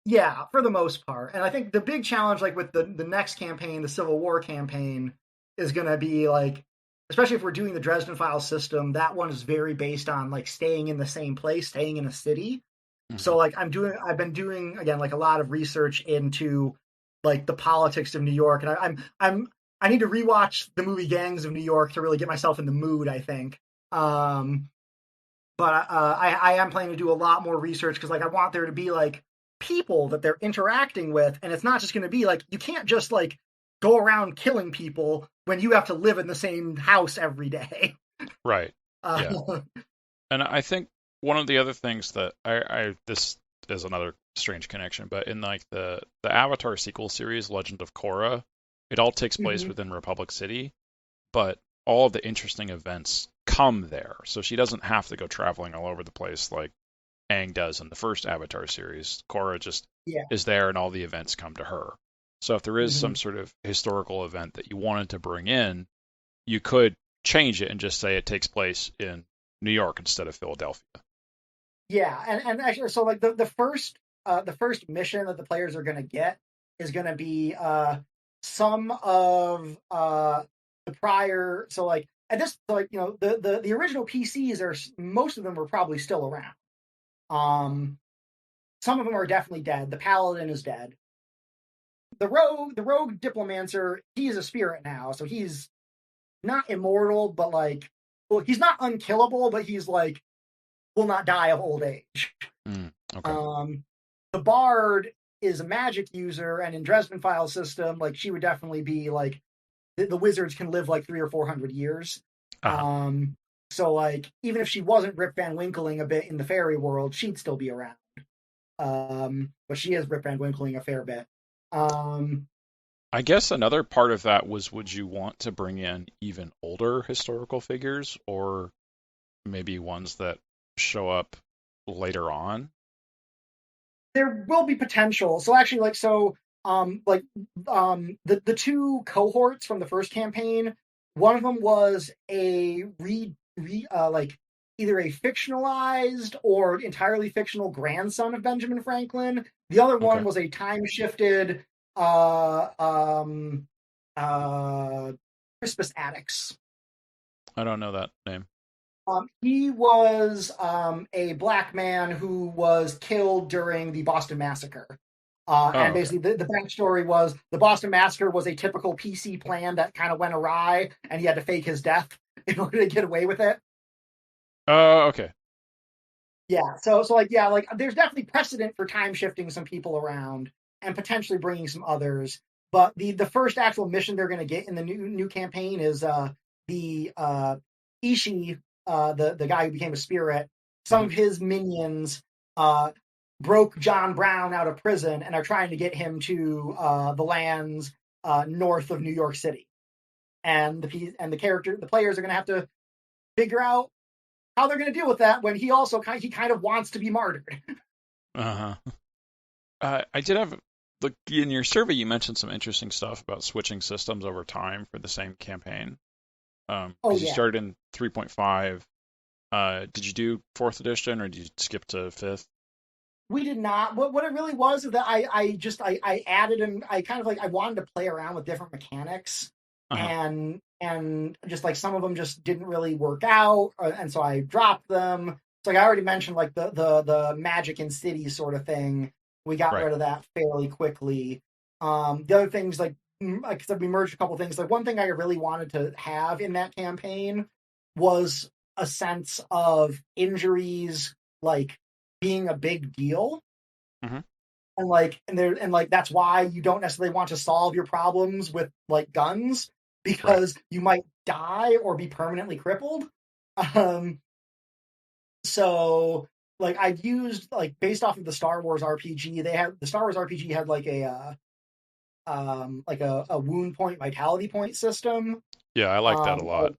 Yeah, for the most part. And I think the big challenge, like with the next campaign, the Civil War campaign, is going to be like, especially if we're doing the Dresden Files system, that one is very based on like staying in the same place, staying in a city. Mm-hmm. So like I've been doing again like a lot of research into like the politics of New York, and I need to rewatch the movie Gangs of New York to really get myself in the mood. I think. But I am planning to do a lot more research because like I want there to be like people that they're interacting with, and it's not just going to be like you can't just like go around killing people when you have to live in the same house every day. Right. Yeah. Uh, And I think one of the other things that I this is another strange connection, but in like the Avatar sequel series, Legend of Korra, it all takes place mhm. within Republic City, but all of the interesting events come there. So she doesn't have to go traveling all over the place like Aang does in the first Avatar series. Korra just Yeah. is there and all the events come to her. So if there is some Mhm. sort of historical event that you wanted to bring in, you could change it and just say it takes place in New York instead of Philadelphia. Yeah, and actually, so like the first mission that the players are going to get is going to be some of the prior. So like at this, so like the original PCs are most of them were probably still around. Um, some of them are definitely dead. The paladin is dead. The rogue diplomancer, he is a spirit now, so he's not immortal, but like, well, he's not unkillable, but he's like will not die of old age. Okay. Um, the Bard is a magic user, and in Dresden File system, like she would definitely be like the wizards can live like 300 or 400 years. Uh-huh. So like even if she wasn't Rip Van Winkling a bit in the fairy world, she'd still be around. But she is Rip Van Winkling a fair bit. Um, I guess another part of that was would you want to bring in even older historical figures or maybe ones that show up later on? there will be potential. So actually, like so. like the two cohorts from the first campaign, one of them was a like either a fictionalized or entirely fictional grandson of Benjamin Franklin. The other one Okay. was a time shifted uh um uh Crispus Attucks. I don't know that name. He was a black man who was killed during the Boston Massacre. And Oh, okay. basically, the backstory was the Boston Massacre was a typical PC plan that kind of went awry, and he had to fake his death in order to get away with it. Oh, okay. Yeah, so like yeah, like there's definitely precedent for time shifting some people around and potentially bringing some others. But the first actual mission they're going to get in the new campaign is the Ishi, the guy who became a spirit. Some Hmm. of his minions uh broke John Brown out of prison and are trying to get him to the lands north of New York City. And the players are going to have to figure out how they're going to deal with that when he kind of wants to be martyred. Uh-huh. I did have like in your survey you mentioned some interesting stuff about switching systems over time for the same campaign. Oh Because you yeah, started in 3.5. Did you do fourth edition or did you skip to fifth? we did not. What it really was is that I added and I kind of like I wanted to play around with different mechanics Uh-huh. and just like some of them just didn't really work out and so I dropped them. So like I already mentioned like the magic in cities sort of thing. We got Right. rid of that fairly quickly. The other things like I said, we merged a couple things. Like one thing I really wanted to have in that campaign was a sense of injuries like being a big deal, Hmm. and that's why you don't necessarily want to solve your problems with like guns Right. because you might die or be permanently crippled. um so like I used like based off of the Star Wars RPG, they had the Star Wars RPG had like a wound point vitality point system. Yeah, I like that a lot.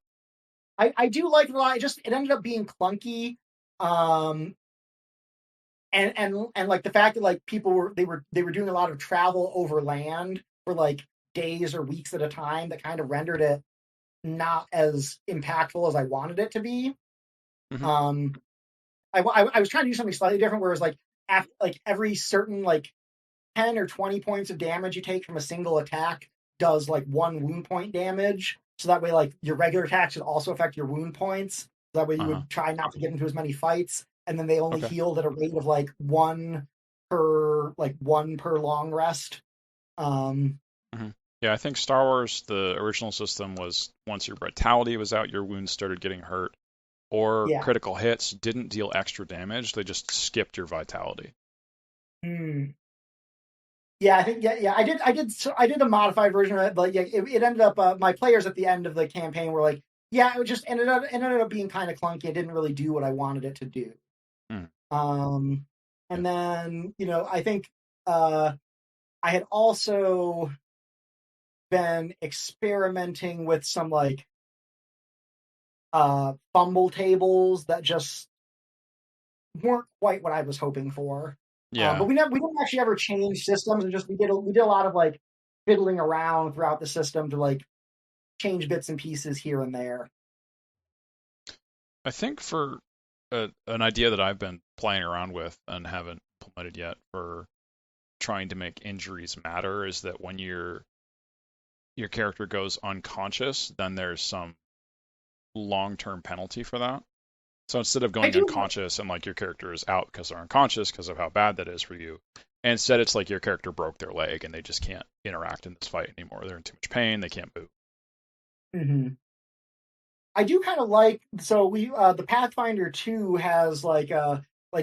I do like it a lot. It ended up being clunky. Um and like the fact that like people were doing a lot of travel over land for like days or weeks at a time that kind of rendered it not as impactful as I wanted it to be. Hmm. Um, I was trying to do something slightly different, whereas like every certain like 10 or 20 points of damage you take from a single attack does like one wound point damage. So that way, like your regular attacks should also affect your wound points. So that way, you Uh-huh. would try not to get into as many fights, and then they only Okay. healed at a rate of like one per long rest. Um, Hmm. Yeah, I think Star Wars, the original system was once your vitality was out, your wounds started getting hurt, or yeah. critical hits didn't deal extra damage. They just skipped your vitality. Hmm. Yeah, I think yeah. I did a modified version of it, but yeah, it ended up my players at the end of the campaign were like, yeah, it just ended up being kind of clunky. It didn't really do what I wanted it to do. Mm, Um, yeah. and then I think uh, I had also been experimenting with some like fumble tables that just weren't quite what I was hoping for. But Yeah. we didn't actually ever change systems, and just we did a lot of like fiddling around throughout the system to like change bits and pieces here and there. I think for an idea that I've been playing around with and haven't implemented yet for trying to make injuries matter is that when your character goes unconscious, then there's some long-term penalty for that. So instead of I going do. unconscious and like your character is out because they're unconscious because of how bad that is for you, instead it's like your character broke their leg and they just can't interact in this fight anymore. They're in too much pain, they can't move. Mhm. I do kind of like so we the Pathfinder 2 has like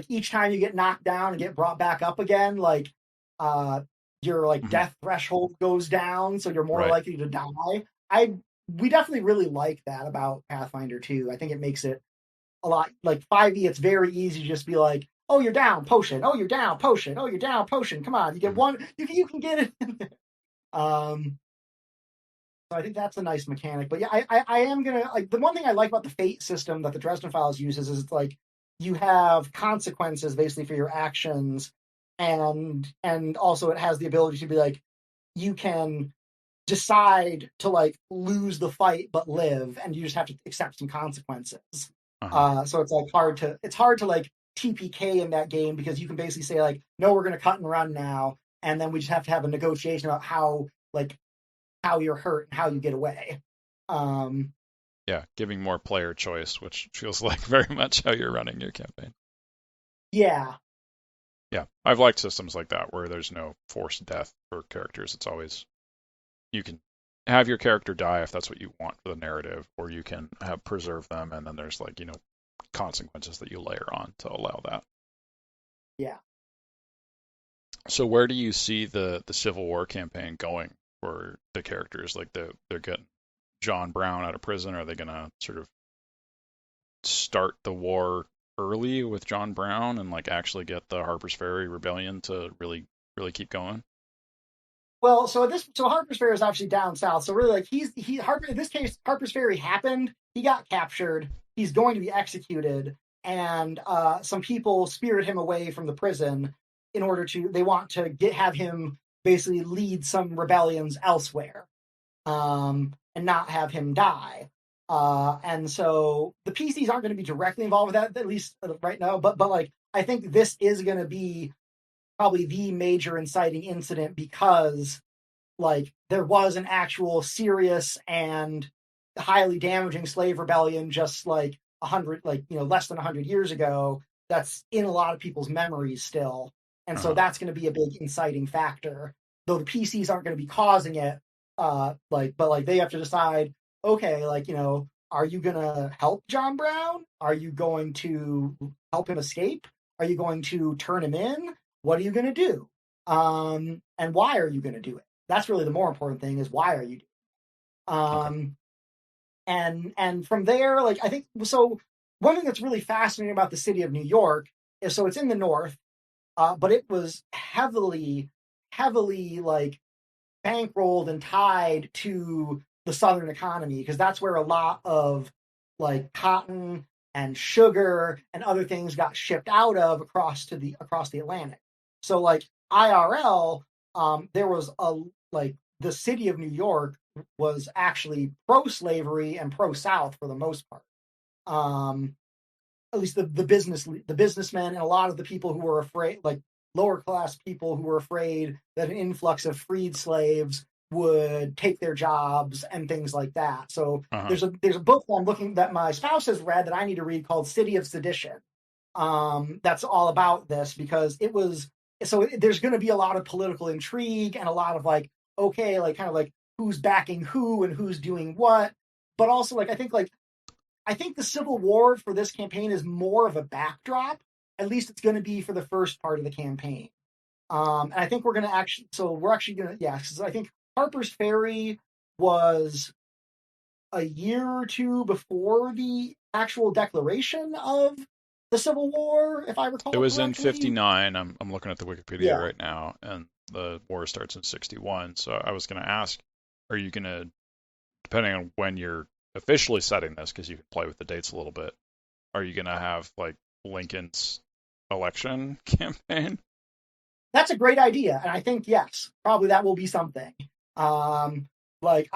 each time you get knocked down and get brought back up again, like uh your like Hmm. death threshold goes down, so you're more Right. likely to die. I We definitely really like that about Pathfinder 2. I think it makes it a lot like 5e. It's very easy to just be like, oh, you're down, potion. Oh, you're down, potion. Oh, you're down, potion. Come on, you get Hmm. one. You can get it. um, so I think that's a nice mechanic. But yeah, I am gonna like the one thing I like about the fate system that the Dresden Files uses is it's like you have consequences basically for your actions, and also it has the ability to be like you can decide to like lose the fight but live, and you just have to accept some consequences. Uh-huh. So it's like hard to like TPK in that game, because you can basically say like, no, we're going to cut and run now, and then we just have to have a negotiation about how you're hurt and how you get away. Um, Yeah, giving more player choice, which feels like very much how you're running your campaign. yeah, Yeah, I've liked systems like that where there's no forced death for characters. It's always you can have your character die if that's what you want for the narrative, or you can have preserve them, and then there's like consequences that you layer on to allow that. yeah. So where do you see the Civil War campaign going for the characters? Like they're getting John Brown out of prison. Are they gonna sort of start the war early with John Brown and like actually get the Harper's Ferry rebellion to really keep going? Well, so Harper's Ferry is actually down south. So really, like Harper in this case, Harper's Ferry happened. He got captured. He's going to be executed, and some people spirit him away from the prison in order to they want to have him basically lead some rebellions elsewhere, and not have him die. And so the PCs aren't going to be directly involved with that, at least right now. But like I think this is going to be probably the major inciting incident, because like there was an actual serious and highly damaging slave rebellion just like 100, like less than 100 years ago, that's in a lot of people's memories still, and so Uh-huh. that's going to be a big inciting factor, though the PCs aren't going to be causing it. But like they have to decide, okay, like are you going to help John Brown? Are you going to help him escape? Are you going to turn him in? What are you going to do? And why are you going to do it? That's really the more important thing, is why are you doing it? Okay. And from there, like I think so. One thing that's really fascinating about the city of New York is, so it's in the north, but it was heavily like bankrolled and tied to the southern economy, because that's where a lot of like cotton and sugar and other things got shipped out of across the Atlantic. So like IRL, there was a like the city of New York was actually pro slavery and pro South for the most part. Um, at least the businessmen and a lot of the people who were afraid, like lower class people who were afraid that an influx of freed slaves would take their jobs and things like that. So Uh-huh. there's a book that I'm looking that my spouse has read that I need to read called City of Sedition. That's all about this, because it was there's going to be a lot of political intrigue and a lot of like, okay, like kind of like who's backing who and who's doing what, but also like I think the Civil War for this campaign is more of a backdrop. At least it's going to be for the first part of the campaign. And I think we're going to we're actually going to, yeah, because I think Harper's Ferry was a year or two before the actual declaration of the Civil War, if I It recall was in correctly. 59. I'm looking at the Wikipedia Yeah. right now, and the war starts in 61. So I was going to ask, are you going to, depending on when you're officially setting this, because you can play with the dates a little bit, are you going to have like Lincoln's election campaign? That's a great idea, and I think yes, probably that will be something. Um, like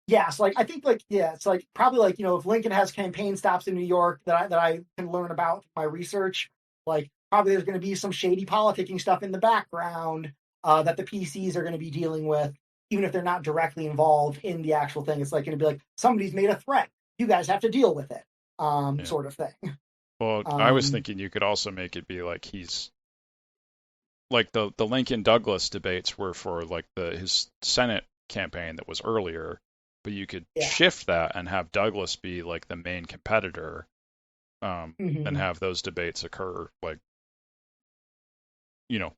yes, like I think like yeah, it's like probably like if Lincoln has campaign stops in New York that I can learn about my research, like probably there's going to be some shady politicking stuff in the background that the PCs are going to be dealing with, even if they're not directly involved in the actual thing. It's like going to be like somebody's made a threat, you guys have to deal with it, Yeah. sort of thing. Well, I was Um, thinking you could also make it be like he's like the Lincoln Douglas debates were for like his Senate campaign that was earlier, but you could yeah. shift that and have Douglas be like the main competitor, and Mm-hmm. have those debates occur like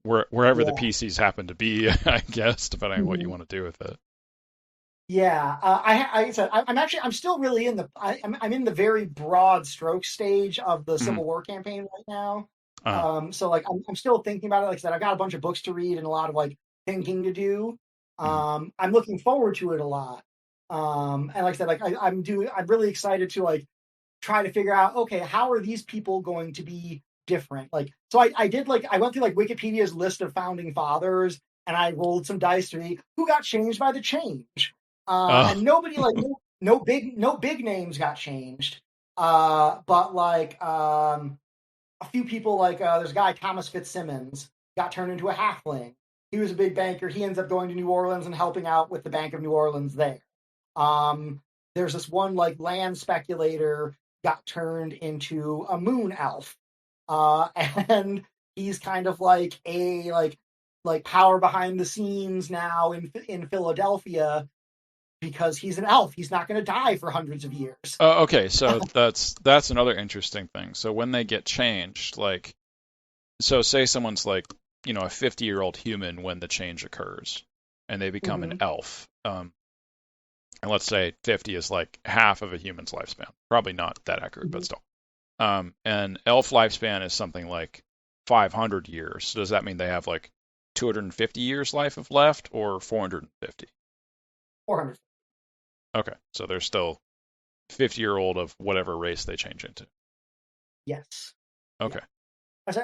wherever the Yeah. PCs happen to be, I guess, depending on what you Mm-hmm. want to do with it. Yeah, I said I'm still really in I'm in the very broad stroke stage of the Mm-hmm. Civil War campaign right now. Uh, So like I'm still thinking about it. Like I said, I've got a bunch of books to read and a lot of like thinking to do. mm-hmm. I'm looking forward to it a lot. And like I said, like I'm really excited to like try to figure out, okay, how are these people going to be different? Like, so I did like I went through like Wikipedia's list of founding fathers, and I rolled some dice to see who got changed by the change. Oh, And nobody like no big names got changed. But like a few people like there's a guy Thomas Fitzsimmons got turned into a halfling. He was a big banker. He ends up going to New Orleans and helping out with the Bank of New Orleans there. There's this one like land speculator got turned into a moon elf, and he's kind of like a like power behind the scenes now in Philadelphia because he's an elf. He's not going to die for hundreds of years. okay. So that's another interesting thing. So when they get changed, like, so say someone's like, a 50-year-old human when the change occurs, and they become an Mm-hmm. elf. And let's say 50 is like half of a human's lifespan. Probably not that accurate, but Mm-hmm. still. And elf lifespan is something like 500 years. So does that mean they have like 250 years life of left or 450? 400. Okay, so they're still 50-year-old of whatever race they change into. Yes. Yeah. Okay.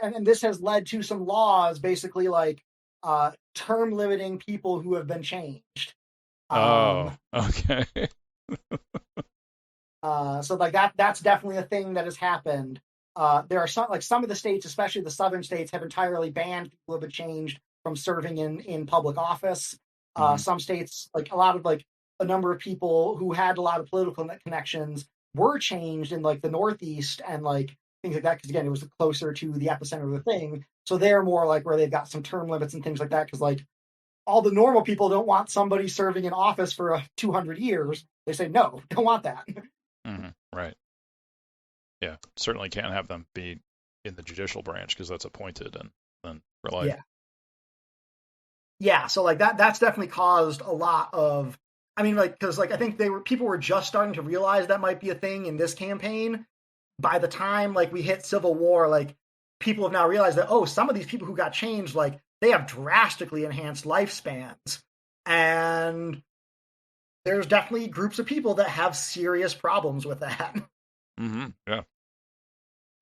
And this has led to some laws, basically like term limiting people who have been changed. Oh, okay. So like that's definitely a thing that has happened. There are some of the states, especially the southern states, have entirely banned people who have been changed from serving in public office. Hmm. Some states, like a lot of like a number of people who had a lot of political connections were changed in like the Northeast and like things like that because again it was closer to the epicenter of the thing. So they're more like where they've got some term limits and things like that because like all the normal people don't want somebody serving in office for 200 years. They say no, don't want that. Hmm. Right. Yeah. Certainly can't have them be in the judicial branch because that's appointed and then for life. Yeah. Yeah, so like that's definitely caused a lot of I mean like cuz like I think people were just starting to realize that might be a thing in this campaign. By the time like we hit Civil War, like people have now realized that oh, some of these people who got changed like they have drastically enhanced lifespans. And there's definitely groups of people that have serious problems with that. Yeah.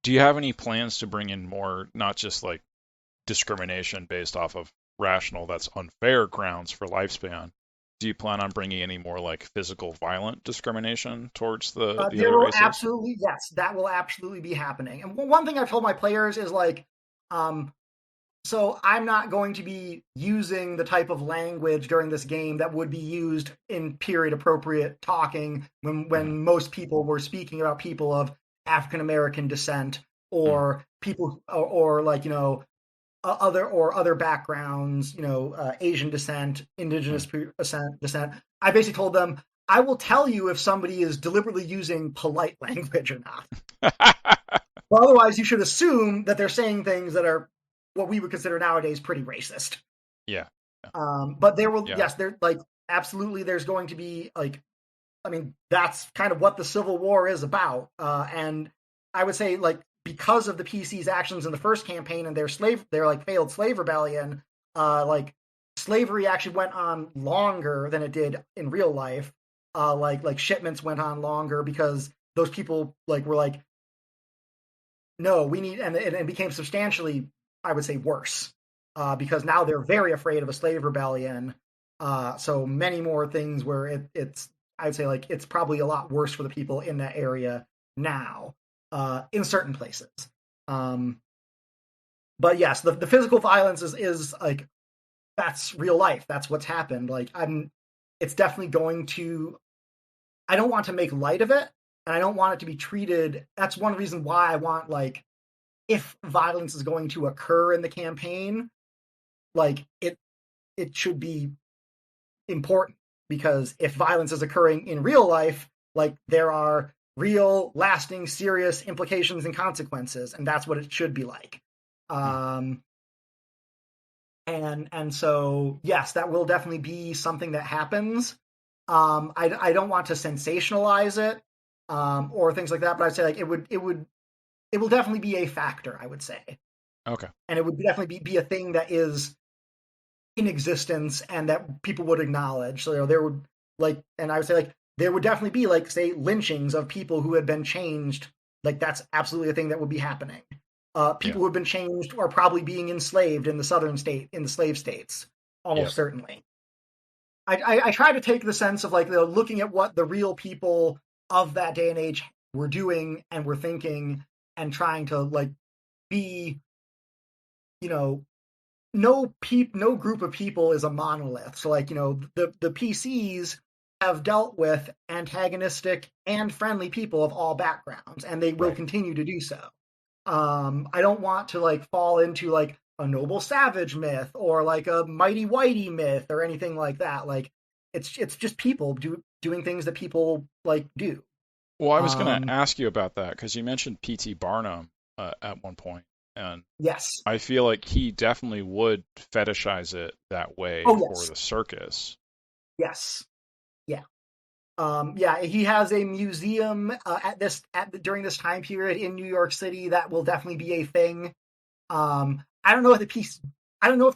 Do you have any plans to bring in more, not just like discrimination based off of rational, that's unfair grounds for lifespan? Do you plan on bringing any more like physical violent discrimination towards the There other will races? absolutely, yes, that will absolutely be happening. And one thing I've told my players is like, um, so I'm not going to be using the type of language during this game that would be used in period appropriate talking Hmm. when most people were speaking about people of African American descent Hmm. or people or like other backgrounds, Asian descent, indigenous descent. I basically told them I will tell you if somebody is deliberately using polite language or not. But otherwise, you should assume that they're saying things that are what we would consider nowadays pretty racist. Yeah. Yeah. But there will, Yeah. yes, there like absolutely. There's going to be like, I mean, that's kind of what the Civil War is about. And I would say like because of the PC's actions in the first campaign and their like failed slave rebellion, like slavery actually went on longer than it did in real life. Like shipments went on longer because those people like were like no, we need, and it became substantially, I would say, worse because now they're very afraid of a slave rebellion. So many more things where it's, I'd say, like it's probably a lot worse for the people in that area now in certain places. Um, but yes, the physical violence is like that's real life. That's what's happened. Like it's definitely going to. I don't want to make light of it, and I don't want it to be treated. That's one reason why I want like if violence is going to occur in the campaign, like it should be important because if violence is occurring in real life, like there are real, lasting, serious implications and consequences, and that's what it should be like. Hmm. Um, and so yes, that will definitely be something that happens. I don't want to sensationalize it or things like that, but I'd say like it will definitely be a factor. I would say. Okay. And it would definitely be a thing that is in existence and that people would acknowledge. So there would like, and I would say like there would definitely be like say lynchings of people who had been changed. Like that's absolutely a thing that would be happening. Yeah. People who have been changed are probably being enslaved in the southern state in the slave states Yeah. almost certainly. I try to take the sense of like looking at what the real people of that day and age were doing and were thinking, and trying to like be, you know, no group of people is a monolith. So like, the PCs have dealt with antagonistic and friendly people of all backgrounds, and they will Right. continue to do so. I don't want to like fall into like a noble savage myth or like a mighty whitey myth or anything like that. Like it's just people doing things that people like do. Well, I was going to Um, ask you about that because you mentioned P.T. Barnum at one point, and yes. I feel like he definitely would fetishize it that way Oh for yes. the circus. Yes. Yeah. Yeah, he has a museum during this time period in New York City that will definitely be a thing. I don't know if the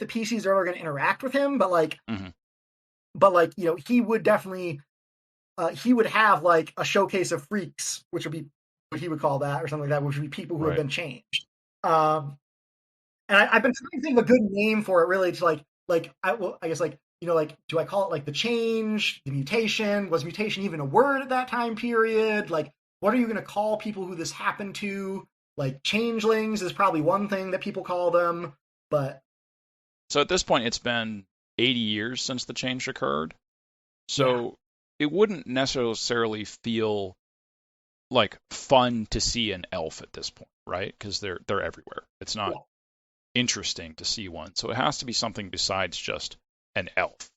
PCs are ever going to interact with him, Hmm. but like he would definitely he would have like a showcase of freaks, which would be what he would call that or something like that, which would be people who have Right. been changed. Um, and I've been trying to think of a good name for it, really. To I guess like like do I call it like the change, the mutation? Was mutation even a word at that time period? Like, what are you going to call people who this happened to? Like changelings is probably one thing that people call them, but So at this point, it's been 80 years since the change occurred. yeah, So it wouldn't necessarily feel like fun to see an elf at this point, right? Because they're everywhere. It's not yeah. interesting to see one. So it has to be something besides just an elf.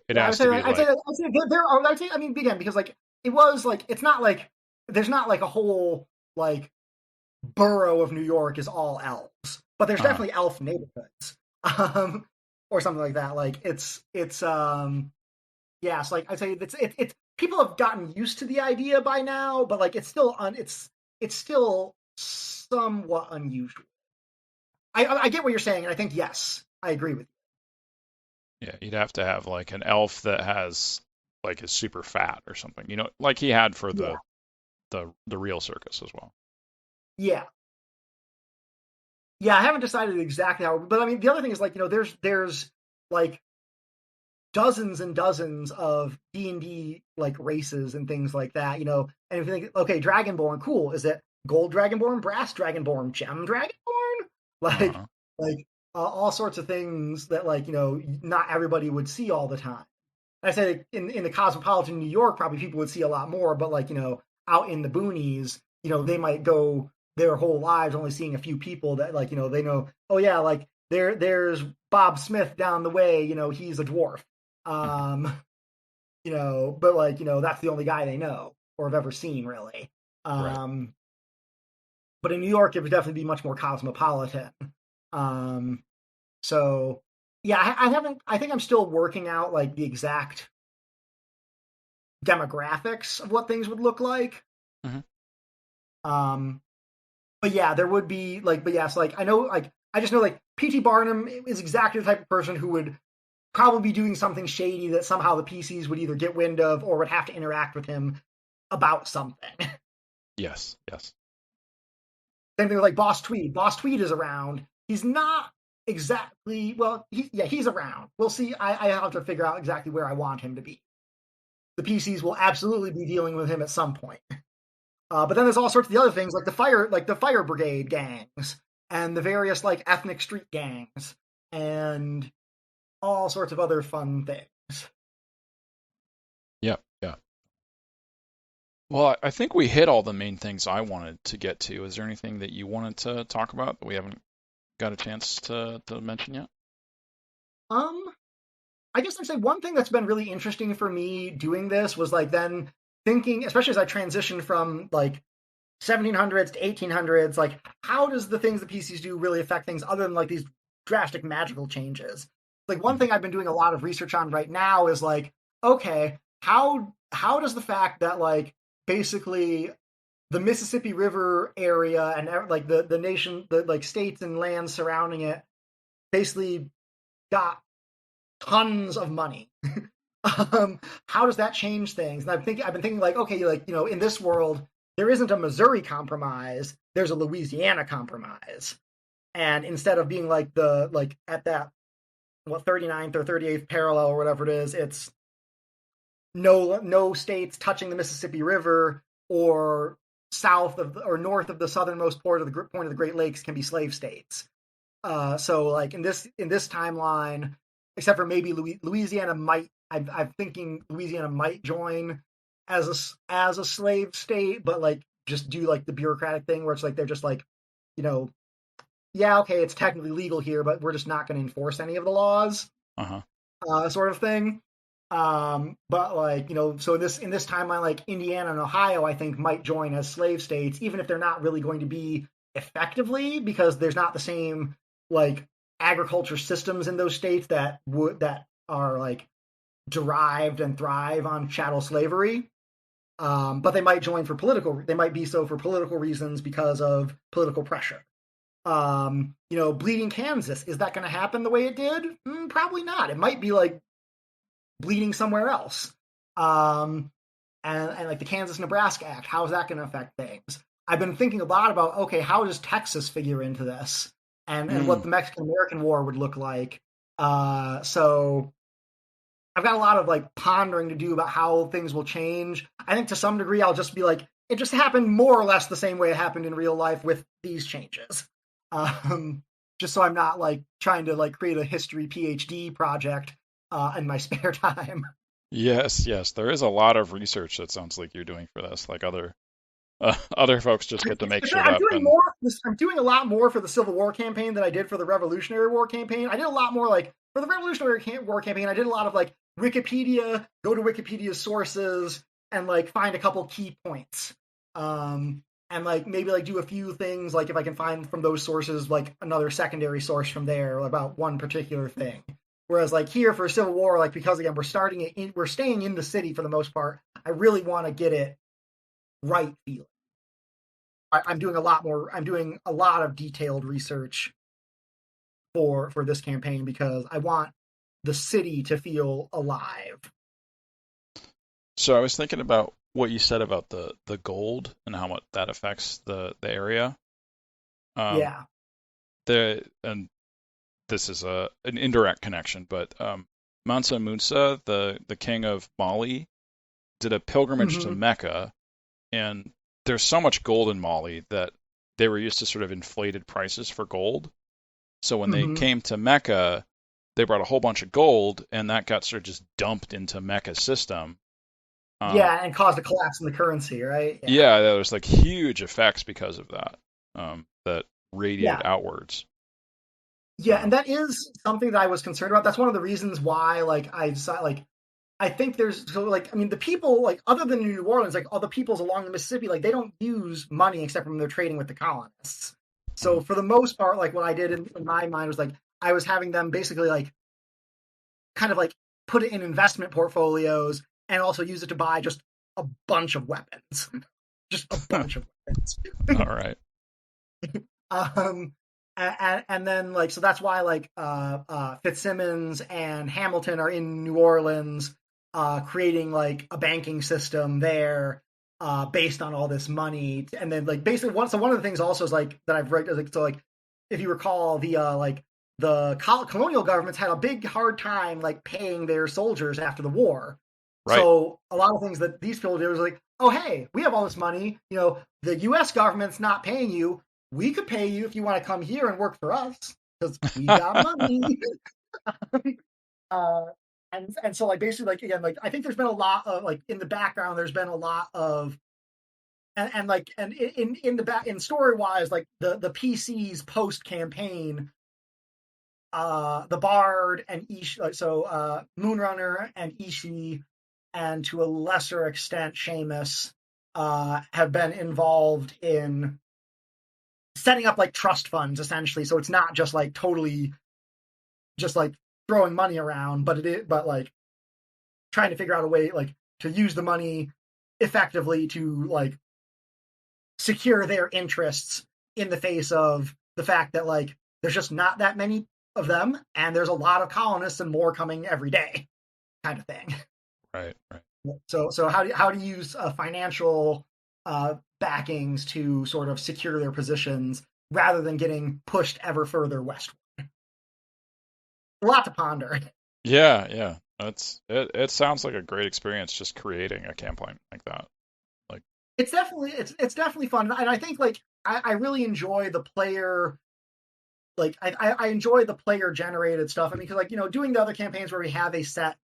It Yeah, has to be like, I'd say there are. I'd say, I mean, again, because like it was like it's not like there's not like a whole like borough of New York is all elves, but there's uh, definitely elf neighborhoods, um, or something like that. Like it's yeah, so like I'd say it's people have gotten used to the idea by now, but like it's still somewhat unusual. I get what you're saying, and I think yes, I agree with yeah, you'd have to have like an elf that has like is super fat or something, like he had for you. Yeah, the real circus as well. yeah. Yeah, I haven't decided exactly how, but I mean, the other thing is like there's like dozens and dozens of D&D like races and things like that. And if you think, okay, Dragonborn, cool. Is it gold Dragonborn, brass Dragonborn, gem Dragonborn? Like Uh-huh. like all sorts of things that like not everybody would see all the time. I said in the cosmopolitan New York, probably people would see a lot more, but like out in the boonies, they might go their whole lives only seeing a few people that like they know. Oh yeah, like there's Bob Smith down the way. He's a dwarf. Mhm. Um, but like that's the only guy they know or have ever seen really. Right. Um, but in New York, it would definitely be much more cosmopolitan. Um, so yeah, I haven't. I think I'm still working out like the exact demographics of what things would look like. Hmm. Um, but yeah, there would be like, but yes, like I know, like I just know like P.T. Barnum is exactly the type of person who would probably be doing something shady that somehow the PCs would either get wind of or would have to interact with him about something. Yes. Yes. Same thing with like Boss Tweed. Boss Tweed is around. He's not exactly well. He's around. We'll see. I have to figure out exactly where I want him to be. The PCs will absolutely be dealing with him at some point. But then there's all sorts of the other things like the fire brigade gangs and the various like ethnic street gangs and all sorts of other fun things. Yep. Yeah. Well, I think we hit all the main things I wanted to get to. Is there anything that you wanted to talk about that we haven't got a chance to mention yet? Um, I guess I'd say one thing that's been really interesting for me doing this was like then thinking, especially as I transitioned from like 1700s to 1800s, like how does the things that PCs do really affect things other than like these drastic magical changes? Like one Hmm. thing I've been doing a lot of research on right now is like, okay, how does the fact that like basically the Mississippi River area and like the nation, the like states and lands surrounding it, basically got tons of money. How does that change things? And I've been thinking like, okay, like in this world, there isn't a Missouri compromise. There's a Louisiana compromise, and instead of being like the like at that 39th or 38th parallel or whatever it is. It's no states touching the Mississippi River or south of or north of the southernmost point of the Great Lakes can be slave states. So like in this timeline, except for maybe Louisiana might. I'm thinking Louisiana might join as a slave state, but like just do like the bureaucratic thing where it's like they're just like, you know, yeah, okay, it's technically legal here, but we're just not going to enforce any of the laws, Uh-huh. sort of thing. But like, you know, so in this timeline, like Indiana and Ohio, I think might join as slave states, even if they're not really going to be effectively, because there's not the same like agriculture systems in those states that are like derived and thrive on chattel slavery. But they might join for political. They might be so for political reasons because of political pressure. You know, bleeding Kansas, is that going to happen the way it did? Probably not. It might be like bleeding somewhere else. And like the Kansas-Nebraska Act, how is that going to affect things? I've been thinking a lot about, okay, how does Texas figure into this, and what the Mexican-American War would look like. So I've got a lot of like pondering to do about how things will change. I think to some degree I'll just be like, it just happened more or less the same way it happened in real life with these changes. Just so I'm not like trying to like create a history PhD project in my spare time. Yes, yes. There is a lot of research that sounds like you're doing for this. Like other folks just get to make shit I'm up doing and more. I'm doing a lot more for the Civil War campaign than I did for the Revolutionary War campaign. I did a lot more like for the Revolutionary War campaign. I did a lot of like Wikipedia, go to Wikipedia's sources, and like find a couple key points. And like maybe like do a few things like if I can find from those sources like another secondary source from there about one particular thing. Whereas like here for Civil War, like because again we're staying in the city for the most part. I really want to get it right feeling. I'm doing a lot more. I'm doing a lot of detailed research for this campaign because I want the city to feel alive. so I was thinking about what you said about the gold and how much that affects the area. Um, Yeah. and this is an indirect connection, but Mansa Musa, the king of Mali, did a pilgrimage to Mm-hmm. Mecca, and there's so much gold in Mali that they were used to sort of inflated prices for gold. So when they Mm-hmm. came to Mecca, they brought a whole bunch of gold, and that got sort of just dumped into Mecca's system. Um, Yeah, and caused a collapse in the currency, right? Yeah. yeah, there was like huge effects because of that, that radiated Yeah. outwards. Yeah, and that is something that I was concerned about. That's one of the reasons why, like, I decided, like, I think there's so like I mean the people like other than New Orleans like all the peoples along the Mississippi like they don't use money except when they're trading with the colonists. So Mhm. for the most part, like what I did in my mind was like I was having them basically like kind of like put it in investment portfolios and also use it to buy just a bunch of weapons, just a bunch of weapons. All right. um, and then like so that's why like Fitzsimmons and Hamilton are in New Orleans, creating like a banking system there, based on all this money. And then like basically one of the things also is like that I've read is like so like if you recall the colonial governments had a big hard time like paying their soldiers after the war. Right. So a lot of things that these people did was like, oh hey, we have all this money. You know, the U.S. government's not paying you. We could pay you if you want to come here and work for us because we got money. uh, and so like basically like again like I think there's been a lot of like in the background there's been a lot of and like and in the back in story wise like the PC's post campaign the Bard and Ishi, Moonrunner and Ishi, and to a lesser extent Seamus, have been involved in setting up like trust funds essentially. So it's not just like totally just like throwing money around, but like trying to figure out a way like to use the money effectively to like secure their interests in the face of the fact that like there's just not that many of them and there's a lot of colonists and more coming every day kind of thing. Right. Right. So how do you use financial backings to sort of secure their positions rather than getting pushed ever further westward? a lot to ponder. Yeah, yeah. It sounds like a great experience just creating a campaign like that. Like, It's definitely fun, and I think like I really enjoy the player like I enjoy the player generated stuff. I mean, because like doing the other campaigns where we have a set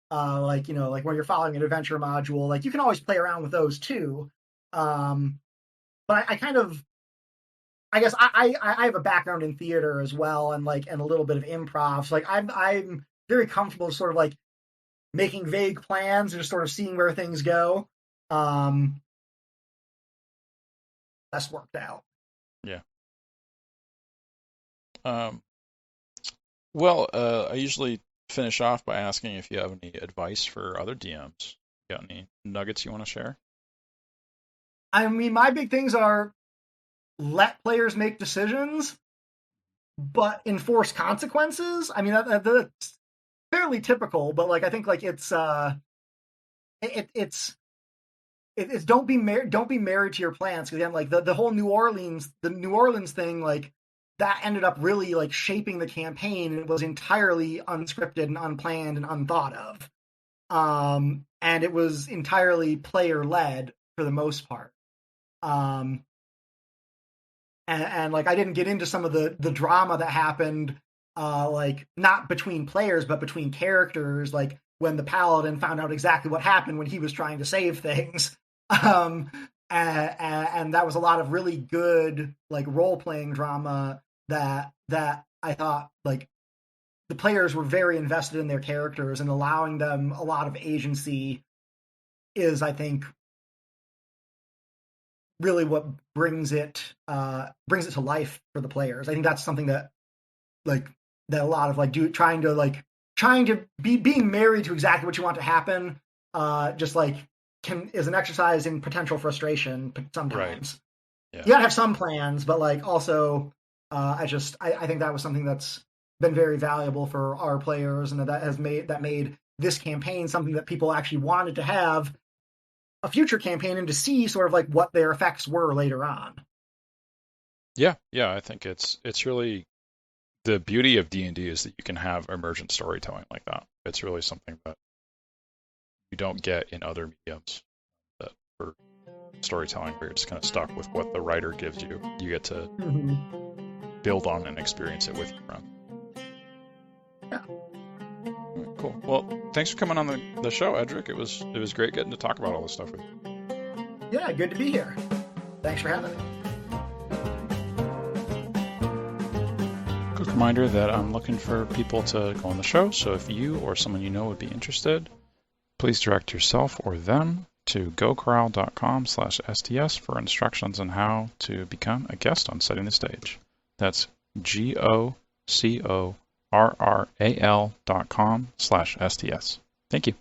like like where you're following an adventure module, like you can always play around with those too. Um, but I kind of I guess I have a background in theater as well, and like and a little bit of improv. So like I'm very comfortable sort of like making vague plans and just sort of seeing where things go. Um, that's worked out. yeah. Um, well, I usually finish off by asking if you have any advice for other DMs. Got any nuggets you want to share? I mean, my big things are let players make decisions, but enforce consequences. I mean, that's fairly typical, but like I think like it's it's don't be married to your plans, because again like the whole New Orleans thing, like that ended up really like shaping the campaign, and it was entirely unscripted and unplanned and unthought of, and it was entirely player led for the most part. um and like I didn't get into some of the drama that happened, like not between players but between characters, like when the paladin found out exactly what happened when he was trying to save things. um and that was a lot of really good like role playing drama that I thought like the players were very invested in their characters, and allowing them a lot of agency is, I think, really what brings it to life for the players. I think that's something that like that a lot of like trying to be being married to exactly what you want to happen, just like can is an exercise in potential frustration Right. sometimes. Yeah. You gotta have some plans, but like also, I think that was something that's been very valuable for our players, and that made this campaign something that people actually wanted to have a future campaign and to see sort of like what their effects were later on. Yeah. Yeah. I think it's really the beauty of D&D is that you can have emergent storytelling like that. It's really something that you don't get in other mediums. That for storytelling, where you're just kind of stuck with what the writer gives you. You get to Mm-hmm. build on and experience it with your friend. Yeah. All right, cool. Well, thanks for coming on the show, Edric. It was great getting to talk about all this stuff with you. Yeah, good to be here. Thanks for having me. Quick reminder that I'm looking for people to go on the show, so if you or someone you know would be interested, please direct yourself or them to gocorral.com/STS for instructions on how to become a guest on Setting the Stage. That's GOCORRAL.com/STS. Thank you.